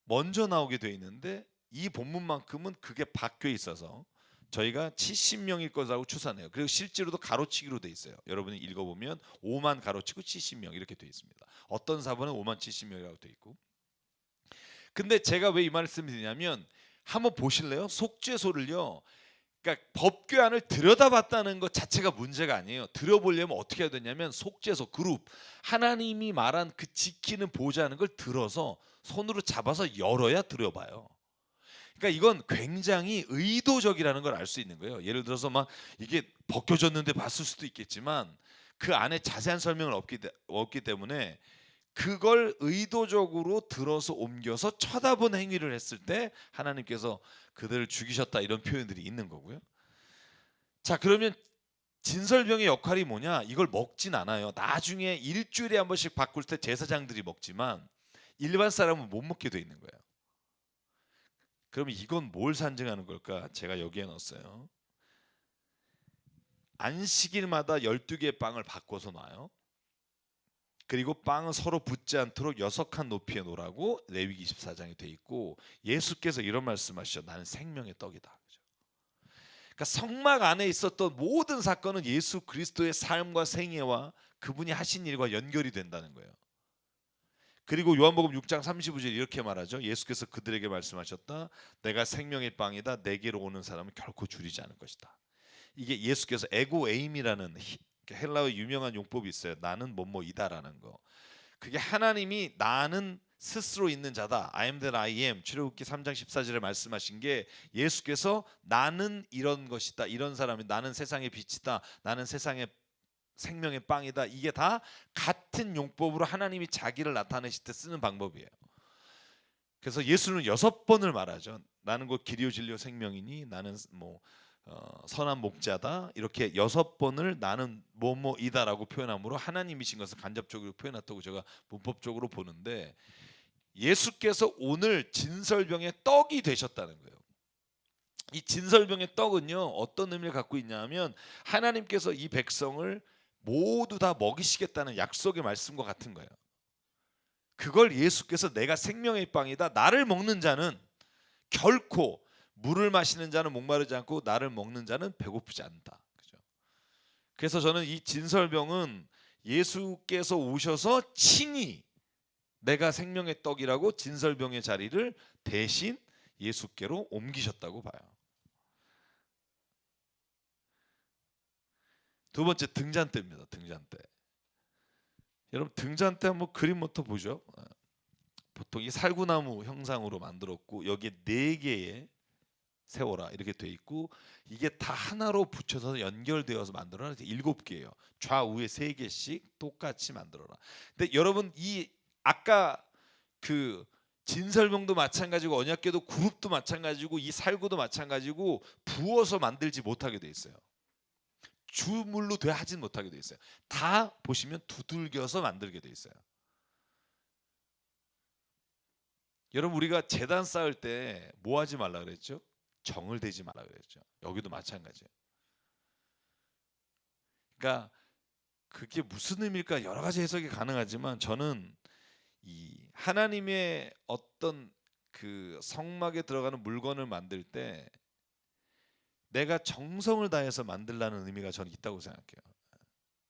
먼저 나오게 돼 있는데 이 본문만큼은 그게 바뀌어 있어서 저희가 70명일 것이라고 추산해요. 그리고 실제로도 가로치기로 돼 있어요. 여러분이 읽어보면 5만 가로치고 70명 이렇게 돼 있습니다. 어떤 사본은 5만 70명이라고 돼 있고. 근데 제가 왜 이 말씀을 드리냐면 한번 보실래요? 속죄소를요. 그러니까 법궤안을 들여다봤다는 것 자체가 문제가 아니에요. 들여보려면 어떻게 해야 되냐면 속죄소 그룹 하나님이 말한 그 지키는 보좌하는 걸 들어서 손으로 잡아서 열어야 들여봐요. 그러니까 이건 굉장히 의도적이라는 걸 알 수 있는 거예요. 예를 들어서 막 이게 벗겨졌는데 봤을 수도 있겠지만 그 안에 자세한 설명을 없기 때문에 그걸 의도적으로 들어서 옮겨서 쳐다본 행위를 했을 때 하나님께서 그들을 죽이셨다 이런 표현들이 있는 거고요. 자, 그러면 진설병의 역할이 뭐냐? 이걸 먹진 않아요. 나중에 일주일에 한 번씩 바꿀 때 제사장들이 먹지만 일반 사람은 못 먹게 돼 있는 거예요. 그러면 이건 뭘 상징하는 걸까? 제가 여기에 넣었어요. 안식일마다 12개의 빵을 바꿔서 놔요. 그리고 빵은 서로 붙지 않도록 6칸 높이에 놓으라고 레위기 24장에 돼 있고 예수께서 이런 말씀하시죠. 나는 생명의 떡이다. 그러니까 성막 안에 있었던 모든 사건은 예수 그리스도의 삶과 생애와 그분이 하신 일과 연결이 된다는 거예요. 그리고 요한복음 6장 35절 이렇게 말하죠. 예수께서 그들에게 말씀하셨다. 내가 생명의 빵이다. 내게로 오는 사람은 결코 줄이지 않을 것이다. 이게 예수께서 에고 에임이라는 헬라어의 유명한 용법이 있어요. 나는 뭐뭐이다라는 거. 그게 하나님이 나는 스스로 있는 자다. I am that I am. 출애굽기 3장 14절에 말씀하신 게 예수께서 나는 이런 것이다. 이런 사람이 나는 세상의 빛이다. 나는 세상의 생명의 빵이다. 이게 다 같은 용법으로 하나님이 자기를 나타내실 때 쓰는 방법이에요. 그래서 예수는 6번을 말하죠. 나는 곧 길이요 진리요 생명이니 나는 선한 목자다. 이렇게 6번을 나는 뭐뭐이다라고 표현함으로 하나님이신 것을 간접적으로 표현했다고 제가 문법적으로 보는데 예수께서 오늘 진설병의 떡이 되셨다는 거예요. 이 진설병의 떡은요 어떤 의미를 갖고 있냐면 하나님께서 이 백성을 모두 다 먹이시겠다는 약속의 말씀과 같은 거예요. 그걸 예수께서 내가 생명의 빵이다. 나를 먹는 자는 결코 물을 마시는 자는 목마르지 않고 나를 먹는 자는 배고프지 않다. 그죠? 그래서 저는 이 진설병은 예수께서 오셔서 친히 내가 생명의 떡이라고 진설병의 자리를 대신 예수께로 옮기셨다고 봐요. 두 번째 등잔대입니다. 등잔대. 여러분 등잔대 한번 그림부터 보죠. 보통 이 살구나무 형상으로 만들었고 여기에 4개의 세워라 이렇게 돼 있고 이게 다 하나로 붙여서 연결되어서 만들어라. 7개예요. 좌우에 3개씩 똑같이 만들어라. 근데 여러분 이 아까 그 진설명도 마찬가지고 언약궤도 그룹도 마찬가지고 이 살구도 마찬가지고 부어서 만들지 못하게 돼 있어요. 주물로 돼 하진 못하게 돼 있어요. 다 보시면 두들겨서 만들게 돼 있어요. 여러분 우리가 제단 쌓을 때 뭐 하지 말라 그랬죠? 정을 대지 말라 그랬죠. 여기도 마찬가지예요. 그러니까 그게 무슨 의미일까 여러 가지 해석이 가능하지만 저는 이 하나님의 어떤 그 성막에 들어가는 물건을 만들 때 내가 정성을 다해서 만들라는 의미가 저는 있다고 생각해요.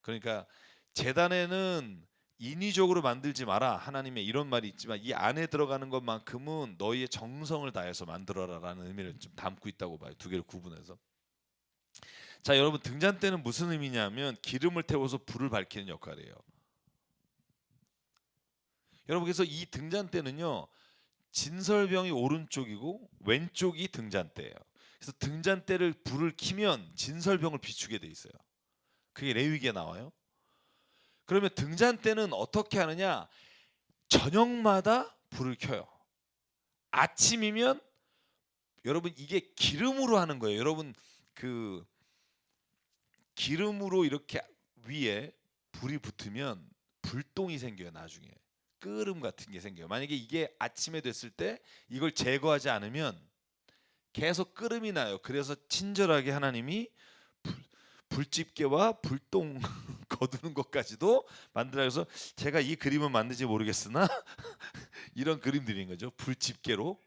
그러니까 제단에는 인위적으로 만들지 마라 하나님의 이런 말이 있지만 이 안에 들어가는 것만큼은 너희의 정성을 다해서 만들어라라는 의미를 좀 담고 있다고 봐요. 두 개를 구분해서. 자 여러분 등잔대는 무슨 의미냐면 기름을 태워서 불을 밝히는 역할이에요. 여러분 그래서 이 등잔대는요 진설병이 오른쪽이고 왼쪽이 등잔대예요. 그래서 등잔대를 불을 켜면 진설병을 비추게 돼 있어요. 그게 레위기에 나와요. 그러면 등잔대는 어떻게 하느냐? 저녁마다 불을 켜요. 아침이면 여러분 이게 기름으로 하는 거예요. 여러분 그 기름으로 이렇게 위에 불이 붙으면 불똥이 생겨요. 나중에 끓음 같은 게 생겨요. 만약에 이게 아침에 됐을 때 이걸 제거하지 않으면 계속 끓음이 나요. 그래서 친절하게 하나님이 불집게와 불똥 거두는 것까지도 만들라 해서 제가 이 그림은 만든지 모르겠으나 이런 그림들인 거죠. 불집게로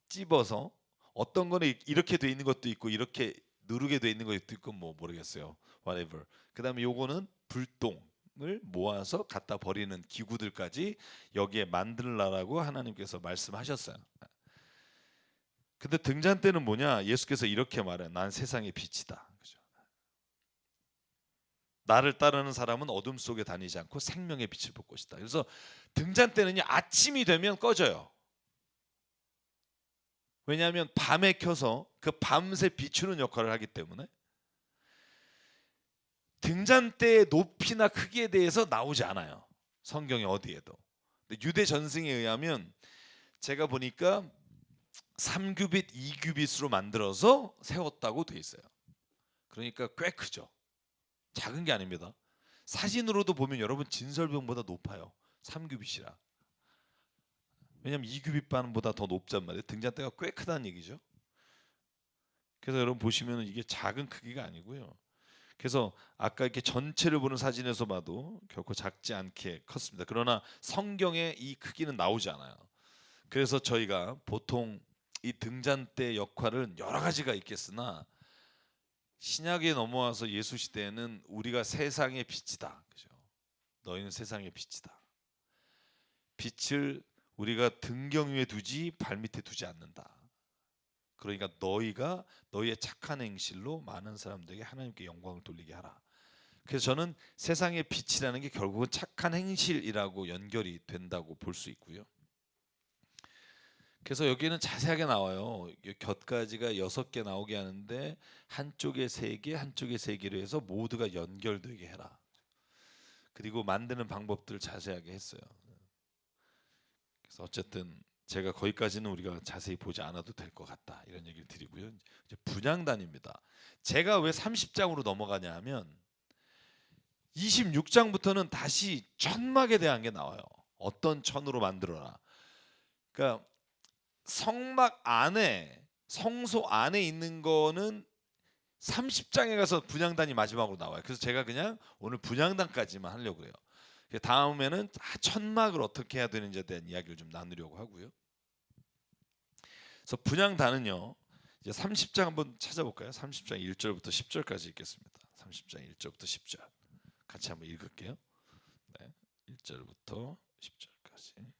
찝어서 어떤 거는 이렇게 돼 있는 것도 있고 이렇게 누르게 돼 있는 것도 있고 뭐 모르겠어요. whatever. 그다음에 요거는 불똥을 모아서 갖다 버리는 기구들까지 여기에 만들라라고 하나님께서 말씀하셨어요. 근데 등잔대는 뭐냐? 예수께서 이렇게 말해요. 난 세상의 빛이다. 그죠? 나를 따르는 사람은 어둠 속에 다니지 않고 생명의 빛을 볼 것이다. 그래서 등잔대는요 아침이 되면 꺼져요. 왜냐하면 밤에 켜서 그 밤새 비추는 역할을 하기 때문에 등잔대의 높이나 크기에 대해서 나오지 않아요. 성경에 어디에도. 유대 전승에 의하면 제가 보니까 3규빗, 2규빗으로 만들어서 세웠다고 돼 있어요. 그러니까 꽤 크죠. 작은 게 아닙니다. 사진으로도 보면 여러분 진설병보다 높아요. 3규빗이라. 왜냐하면 2규빗반보다 더 높단 말이에요. 등잔대가 꽤 크다는 얘기죠. 그래서 여러분 보시면 이게 작은 크기가 아니고요. 그래서 아까 이렇게 전체를 보는 사진에서 봐도 결코 작지 않게 컸습니다. 그러나 성경에 이 크기는 나오지 않아요. 그래서 저희가 보통 이 등잔대 역할은 여러 가지가 있겠으나 신약에 넘어와서 예수 시대에는 우리가 세상의 빛이다. 그죠? 너희는 세상의 빛이다. 빛을 우리가 등경 위에 두지 발밑에 두지 않는다. 그러니까 너희가 너희의 착한 행실로 많은 사람들에게 하나님께 영광을 돌리게 하라. 그래서 저는 세상의 빛이라는 게 결국은 착한 행실이라고 연결이 된다고 볼 수 있고요. 그래서 여기는 자세하게 나와요. 곁가지가 6개 나오게 하는데 한쪽에 3개, 한쪽에 3개로 해서 모두가 연결되게 해라. 그리고 만드는 방법들을 자세하게 했어요. 그래서 어쨌든 제가 거기까지는 우리가 자세히 보지 않아도 될 것 같다 이런 얘기를 드리고요. 이제 분향단입니다. 제가 왜 30장으로 넘어가냐 하면 26장부터는 다시 천막에 대한 게 나와요. 어떤 천으로 만들어라. 그러니까 성막 안에 성소 안에 있는 거는 30장에 가서 분향단이 마지막으로 나와요. 그래서 제가 그냥 오늘 분향단까지만 하려고 해요. 다음에는 천막을 어떻게 해야 되는지에 대한 이야기를 좀 나누려고 하고요. 그래서 분향단은요. 이제 30장 한번 찾아볼까요? 30장 1절부터 10절까지 읽겠습니다. 30장 1절부터 10절 같이 한번 읽을게요. 네, 1절부터 10절까지.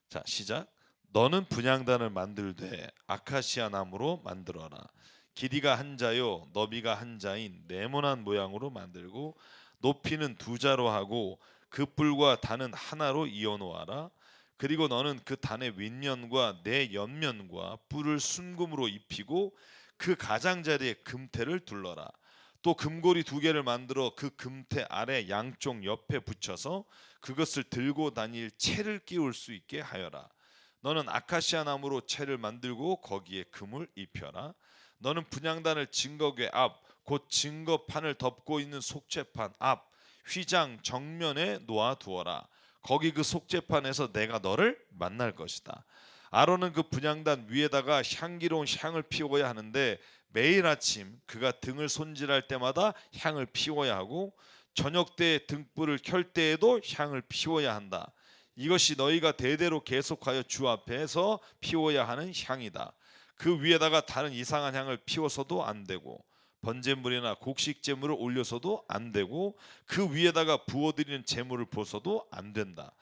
자, 시작. 너는 분향단을 만들되 아카시아 나무로 만들어라. 길이가 한 자요 너비가 한 자인 네모난 모양으로 만들고 높이는 2자로 하고 그 뿔과 단은 하나로 이어 놓아라. 그리고 너는 그 단의 윗면과 내 옆면과 뿔을 순금으로 입히고 그 가장자리에 금태를 둘러라. 또 금고리 2개를 만들어 그 금태 아래 양쪽 옆에 붙여서 그것을 들고 다닐 채를 끼울 수 있게 하여라. 너는 아카시아 나무로 채를 만들고 거기에 금을 입혀라. 너는 분향단을 증거궤 앞 곧 증거판을 덮고 있는 속죄판 앞 휘장 정면에 놓아 두어라. 거기 그 속죄판에서 내가 너를 만날 것이다. 아론은 그 분향단 위에다가 향기로운 향을 피워야 하는데 매일 아침 그가 등을 손질할 때마다 향을 피워야 하고 저녁 때 등불을 켤 때에도 향을 피워야 한다. 이것이 너희가 대대로 계속하여 주 앞에서 피워야 하는 향이다. 그 위에다가 다른 이상한 향을 피워서도 안 되고 번제물이나 곡식 제물을 올려서도 안 되고 그 위에다가 부어드리는 제물을 부어서도 안 된다.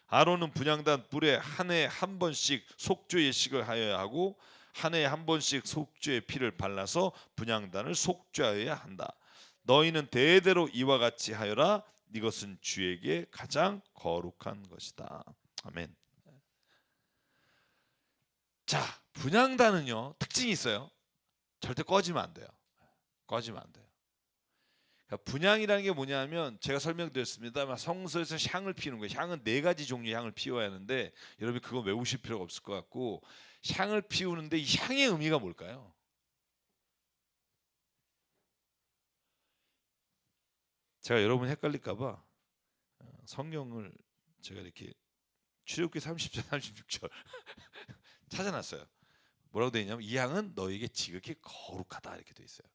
아론은 분향단 뿔에 한 해에 한 번씩 속죄 예식을 하여야 하고 한 해에 한 번씩 속죄의 피를 발라서 분향단을 속죄하여야 한다. 너희는 대대로 이와 같이 하여라. 이것은 주에게 가장 거룩한 것이다. 아멘. 자, 분향단은요 특징이 있어요. 절대 꺼지면 안 돼요. 꺼지면 안 돼요. 그러니까 분향이라는 게 뭐냐면 제가 설명드렸습니다만 성소에서 향을 피우는 거예요. 향은 4가지 종류의 향을 피워야 하는데 여러분 그거 외우실 필요가 없을 것 같고 향을 피우는데 이 향의 의미가 뭘까요? 제가 여러분 헷갈릴까 봐 성경을 제가 이렇게 출애굽기 30절 36절 찾아놨어요. 뭐라고 되어 있냐면 이 향은 너에게 지극히 거룩하다 이렇게 되어 있어요.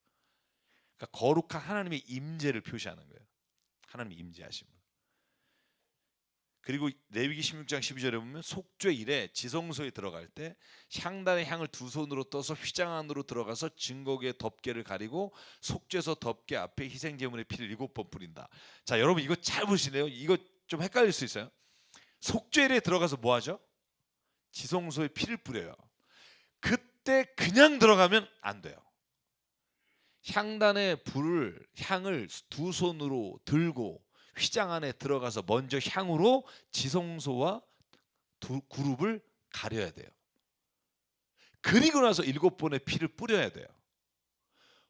그러니까 거룩한 하나님의 임재를 표시하는 거예요. 하나님의 임재하심을. 그리고 레위기 16장 12절에 보면 속죄일에 지성소에 들어갈 때 향단의 향을 2손으로 떠서 휘장 안으로 들어가서 증거궤 덮개를 가리고 속죄소 덮개 앞에 희생제물의 피를 7번 뿌린다. 자, 여러분 이거 잘 보시네요. 이거 좀 헷갈릴 수 있어요. 속죄일에 들어가서 뭐 하죠? 지성소에 피를 뿌려요. 그때 그냥 들어가면 안 돼요. 향단의 향을 2손으로 들고 휘장 안에 들어가서 먼저 향으로 지성소와 그룹을 가려야 돼요. 그리고 나서 7번의 피를 뿌려야 돼요.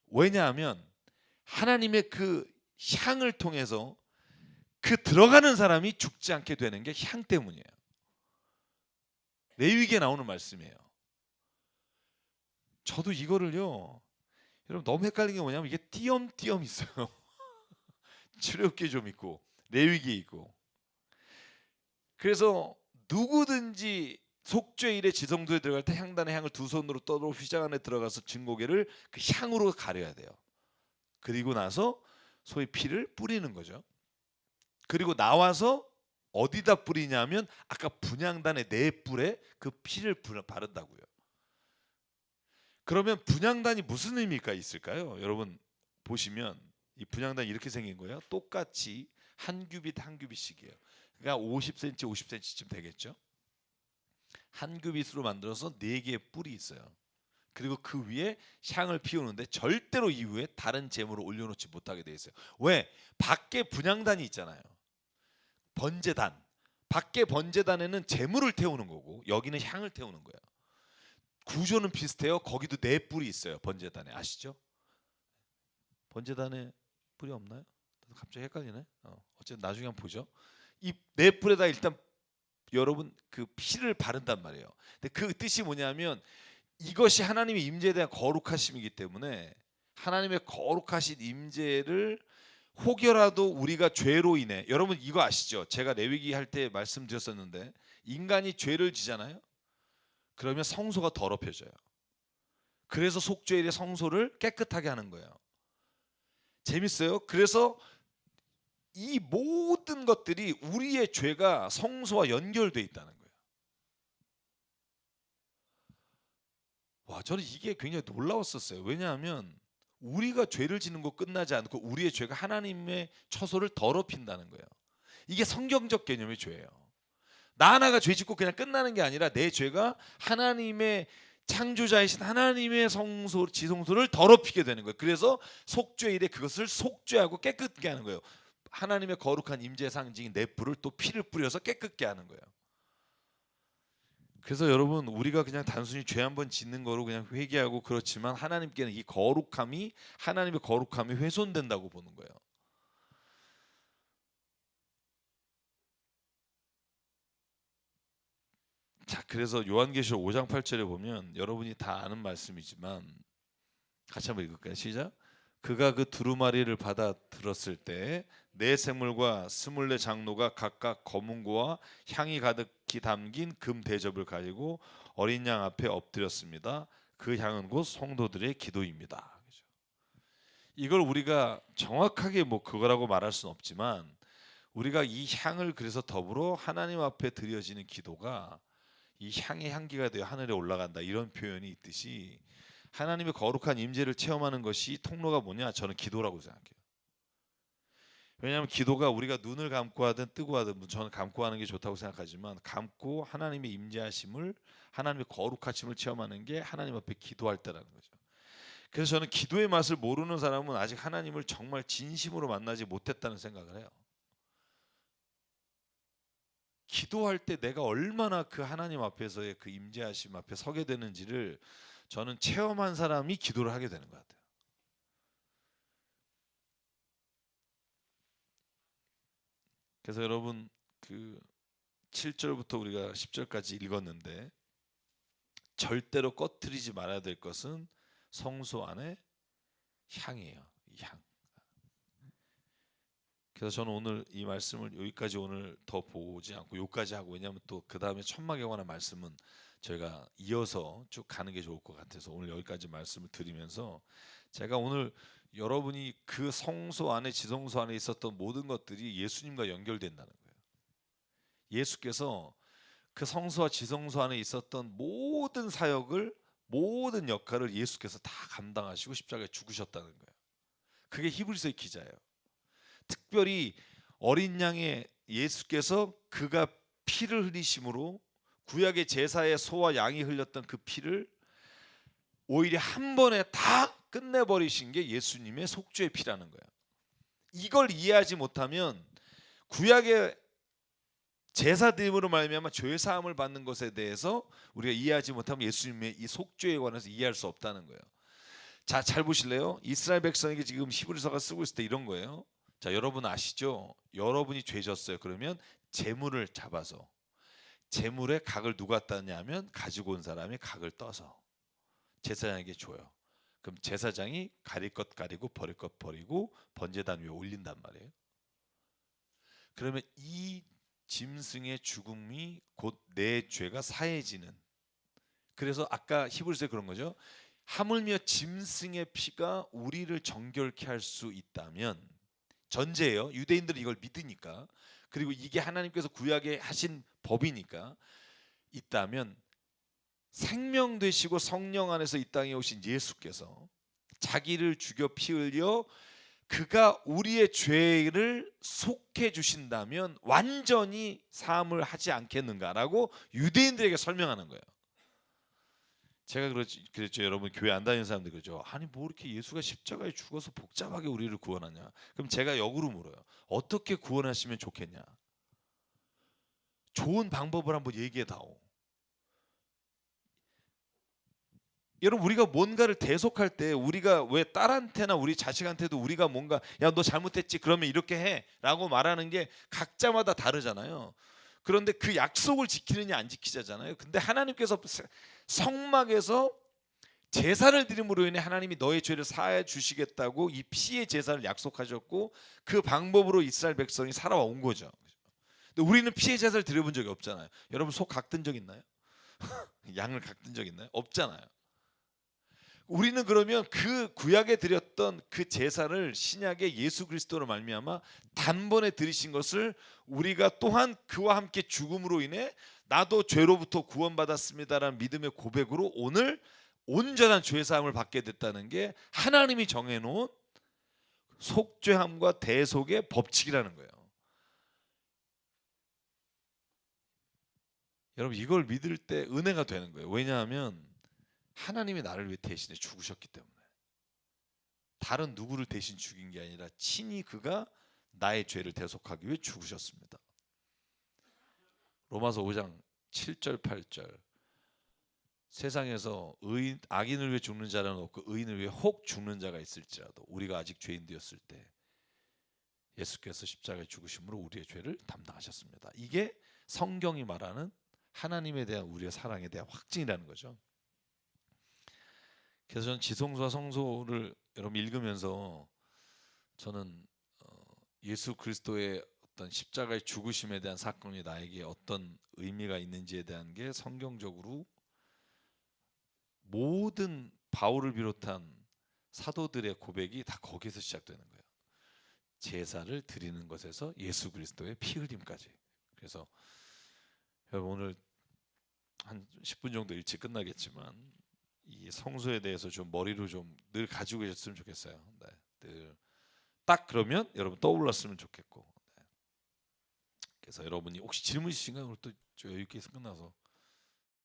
왜냐하면 하나님의 그 향을 통해서 그 들어가는 사람이 죽지 않게 되는 게 향 때문이에요. 레위기에 나오는 말씀이에요. 저도 이거를요 여러분 너무 헷갈리는 게 뭐냐면 이게 띄엄띄엄 있어요. 출애굽기에 좀 있고 레위기에 있고. 그래서 누구든지 속죄일에 지성소에 들어갈 때 향단의 향을 2손으로 떠도 휘장 안에 들어가서 증거궤를 그 향으로 가려야 돼요. 그리고 나서 소위 피를 뿌리는 거죠. 그리고 나와서 어디다 뿌리냐면 아까 분향단의 4뿔에 그 피를 바른다고요. 그러면 분향단이 무슨 의미가 있을까요? 여러분 보시면 이 분향단이 이렇게 생긴 거예요. 똑같이 한 규빗 한 규빗씩이에요. 그러니까 50cm 50cm쯤 되겠죠. 한 규빗으로 만들어서 4개의 뿔이 있어요. 그리고 그 위에 향을 피우는데 절대로 이후에 다른 제물을 올려놓지 못하게 돼 있어요. 왜? 밖에 분향단이 있잖아요. 번제단. 밖에 번제단에는 제물을 태우는 거고 여기는 향을 태우는 거예요. 구조는 비슷해요. 거기도 4뿔이 있어요. 번제단에 아시죠? 번제단에 뿔이 없나요? 갑자기 헷갈리네. 어쨌든 나중에 한번 보죠. 이 4뿔에다 일단 여러분 그 피를 바른단 말이에요. 근데 그 뜻이 뭐냐면 이것이 하나님의 임재에 대한 거룩하심이기 때문에 하나님의 거룩하신 임재를 혹여라도 우리가 죄로 인해 여러분 이거 아시죠? 제가 레위기 할 때 말씀드렸었는데 인간이 죄를 지잖아요. 그러면 성소가 더럽혀져요. 그래서 속죄일에 성소를 깨끗하게 하는 거예요. 재밌어요. 그래서 이 모든 것들이 우리의 죄가 성소와 연결돼 있다는 거예요. 와, 저는 이게 굉장히 놀라웠었어요. 왜냐하면 우리가 죄를 짓는 거 끝나지 않고 우리의 죄가 하나님의 처소를 더럽힌다는 거예요. 이게 성경적 개념의 죄예요. 나 하나가 죄 짓고 그냥 끝나는 게 아니라 내 죄가 하나님의 창조자이신 하나님의 지성소를 더럽히게 되는 거예요. 그래서 속죄일에 그것을 속죄하고 깨끗게 하는 거예요. 하나님의 거룩한 임재 상징인 내 뿔을 또 피를 뿌려서 깨끗게 하는 거예요. 그래서 여러분, 우리가 그냥 단순히 죄 한번 짓는 거로 그냥 회개하고 그렇지만 하나님께는 이 거룩함이, 하나님의 거룩함이 훼손된다고 보는 거예요. 자, 그래서 요한계시록 5장 8절에 보면 여러분이 다 아는 말씀이지만 같이 한번 읽을까요? 시작. 그가 그 두루마리를 받아 들었을 때 네 생물과 24 장로가 각각 검은 고와 향이 가득히 담긴 금 대접을 가지고 어린 양 앞에 엎드렸습니다. 그 향은 곧 성도들의 기도입니다. 이걸 우리가 정확하게 뭐 그거라고 말할 수는 없지만 우리가 이 향을 그래서 더불어 하나님 앞에 드려지는 기도가 이 향의 향기가 되어 하늘에 올라간다, 이런 표현이 있듯이 하나님의 거룩한 임재를 체험하는 것이 통로가 뭐냐? 저는 기도라고 생각해요. 왜냐하면 기도가 우리가 눈을 감고 하든 뜨고 하든, 저는 감고 하는 게 좋다고 생각하지만 감고 하나님의 임재하심을, 하나님의 거룩하심을 체험하는 게 하나님 앞에 기도할 때라는 거죠. 그래서 저는 기도의 맛을 모르는 사람은 아직 하나님을 정말 진심으로 만나지 못했다는 생각을 해요. 기도할 때 내가 얼마나 그 하나님 앞에서의 그 임재하심 앞에 서게 되는지를 저는 체험한 사람이 기도를 하게 되는 것 같아요. 그래서 여러분, 그 7절부터 우리가 10절까지 읽었는데 절대로 꺼트리지 말아야 될 것은 성소 안의 향이에요. 이 향. 그래서 저는 오늘 이 말씀을 여기까지 오늘 더 보지 않고 여기까지 하고, 왜냐하면 또 그 다음에 천막에 관한 말씀은 저희가 이어서 쭉 가는 게 좋을 것 같아서 오늘 여기까지 말씀을 드리면서, 제가 오늘 여러분이 그 성소 안에, 지성소 안에 있었던 모든 것들이 예수님과 연결된다는 거예요. 예수께서 그 성소와 지성소 안에 있었던 모든 사역을, 모든 역할을 예수께서 다 감당하시고 십자가에 죽으셨다는 거예요. 그게 히브리서의 기자예요. 특별히 어린 양의 예수께서 그가 피를 흘리심으로 구약의 제사의 소와 양이 흘렸던 그 피를 오히려 한 번에 다 끝내버리신 게 예수님의 속죄의 피라는 거예요. 이걸 이해하지 못하면 구약의 제사드림으로 말미암아 죄 사함을 받는 것에 대해서 우리가 이해하지 못하면 예수님의 이 속죄에 관해서 이해할 수 없다는 거예요. 자, 잘 보실래요? 이스라엘 백성에게 지금 히브리서가 쓰고 있을 때 이런 거예요. 자, 여러분 아시죠? 여러분이 죄 졌어요. 그러면 제물을 잡아서, 제물의 각을 누가 따냐면 가지고 온 사람이 각을 떠서 제사장에게 줘요. 그럼 제사장이 가릴 것 가리고 버릴 것 버리고 번제단 위에 올린단 말이에요. 그러면 이 짐승의 죽음이 곧 내 죄가 사해지는, 그래서 아까 히브리서에 그런 거죠. 하물며 짐승의 피가 우리를 정결케 할 수 있다면, 전제예요. 유대인들은 이걸 믿으니까, 그리고 이게 하나님께서 구약에 하신 법이니까, 있다면 생명 되시고 성령 안에서 이 땅에 오신 예수께서 자기를 죽여 피 흘려 그가 우리의 죄를 속해 주신다면 완전히 사함을 하지 않겠는가라고 유대인들에게 설명하는 거예요. 제가 그랬죠. 여러분 교회 안 다니는 사람들 그러죠. 아니 뭐 이렇게 예수가 십자가에 죽어서 복잡하게 우리를 구원하냐. 그럼 제가 역으로 물어요. 어떻게 구원하시면 좋겠냐. 좋은 방법을 한번 얘기해다오. 여러분, 우리가 뭔가를 대속할 때 우리가 왜 딸한테나 우리 자식한테도 우리가 뭔가 야 너 잘못했지 그러면 이렇게 해 라고 말하는 게 각자마다 다르잖아요. 그런데 그 약속을 지키느냐 안 지키자잖아요. 근데 하나님께서 성막에서 제사를 드림으로 인해 하나님이 너의 죄를 사해 주시겠다고 이 피의 제사를 약속하셨고, 그 방법으로 이스라엘 백성이 살아온 거죠. 근데 우리는 피의 제사를 드려본 적이 없잖아요. 여러분 소 각든 적 있나요? 양을 각든 적 있나요? 없잖아요. 우리는 그러면 그 구약에 드렸던 그 제사를 신약의 예수 그리스도로 말미암아 단번에 드리신 것을 우리가 또한 그와 함께 죽음으로 인해 나도 죄로부터 구원받았습니다라는 믿음의 고백으로 오늘 온전한 죄 사함을 받게 됐다는 게 하나님이 정해놓은 속죄함과 대속의 법칙이라는 거예요. 여러분 이걸 믿을 때 은혜가 되는 거예요. 왜냐하면 하나님이 나를 위해 대신에 죽으셨기 때문에. 다른 누구를 대신 죽인 게 아니라 친히 그가 나의 죄를 대속하기 위해 죽으셨습니다. 로마서 5장 7절 8절 세상에서 악인을 위해 죽는 자는 없고 의인을 위해 혹 죽는 자가 있을지라도 우리가 아직 죄인 되었을 때 예수께서 십자가에 죽으심으로 우리의 죄를 담당하셨습니다. 이게 성경이 말하는 하나님에 대한 우리의 사랑에 대한 확증이라는 거죠. 그래서 저는 지성소와 성소를 여러분 읽으면서 저는 예수 그리스도의 어떤 십자가의 죽으심에 대한 사건이 나에게 어떤 의미가 있는지에 대한 게 성경적으로 모든 바울을 비롯한 사도들의 고백이 다 거기서 시작되는 거예요. 제사를 드리는 것에서 예수 그리스도의 피 흘림까지. 그래서 여러분 오늘 한 10분 정도 일찍 끝나겠지만 이 성소에 대해서 좀 머리로 좀 늘 가지고 계셨으면 좋겠어요. 네, 늘 딱 그러면 여러분 떠올랐으면 좋겠고. 네. 그래서 여러분이 혹시 질문 있으신가요? 오늘 또 여유 있게 끝나서.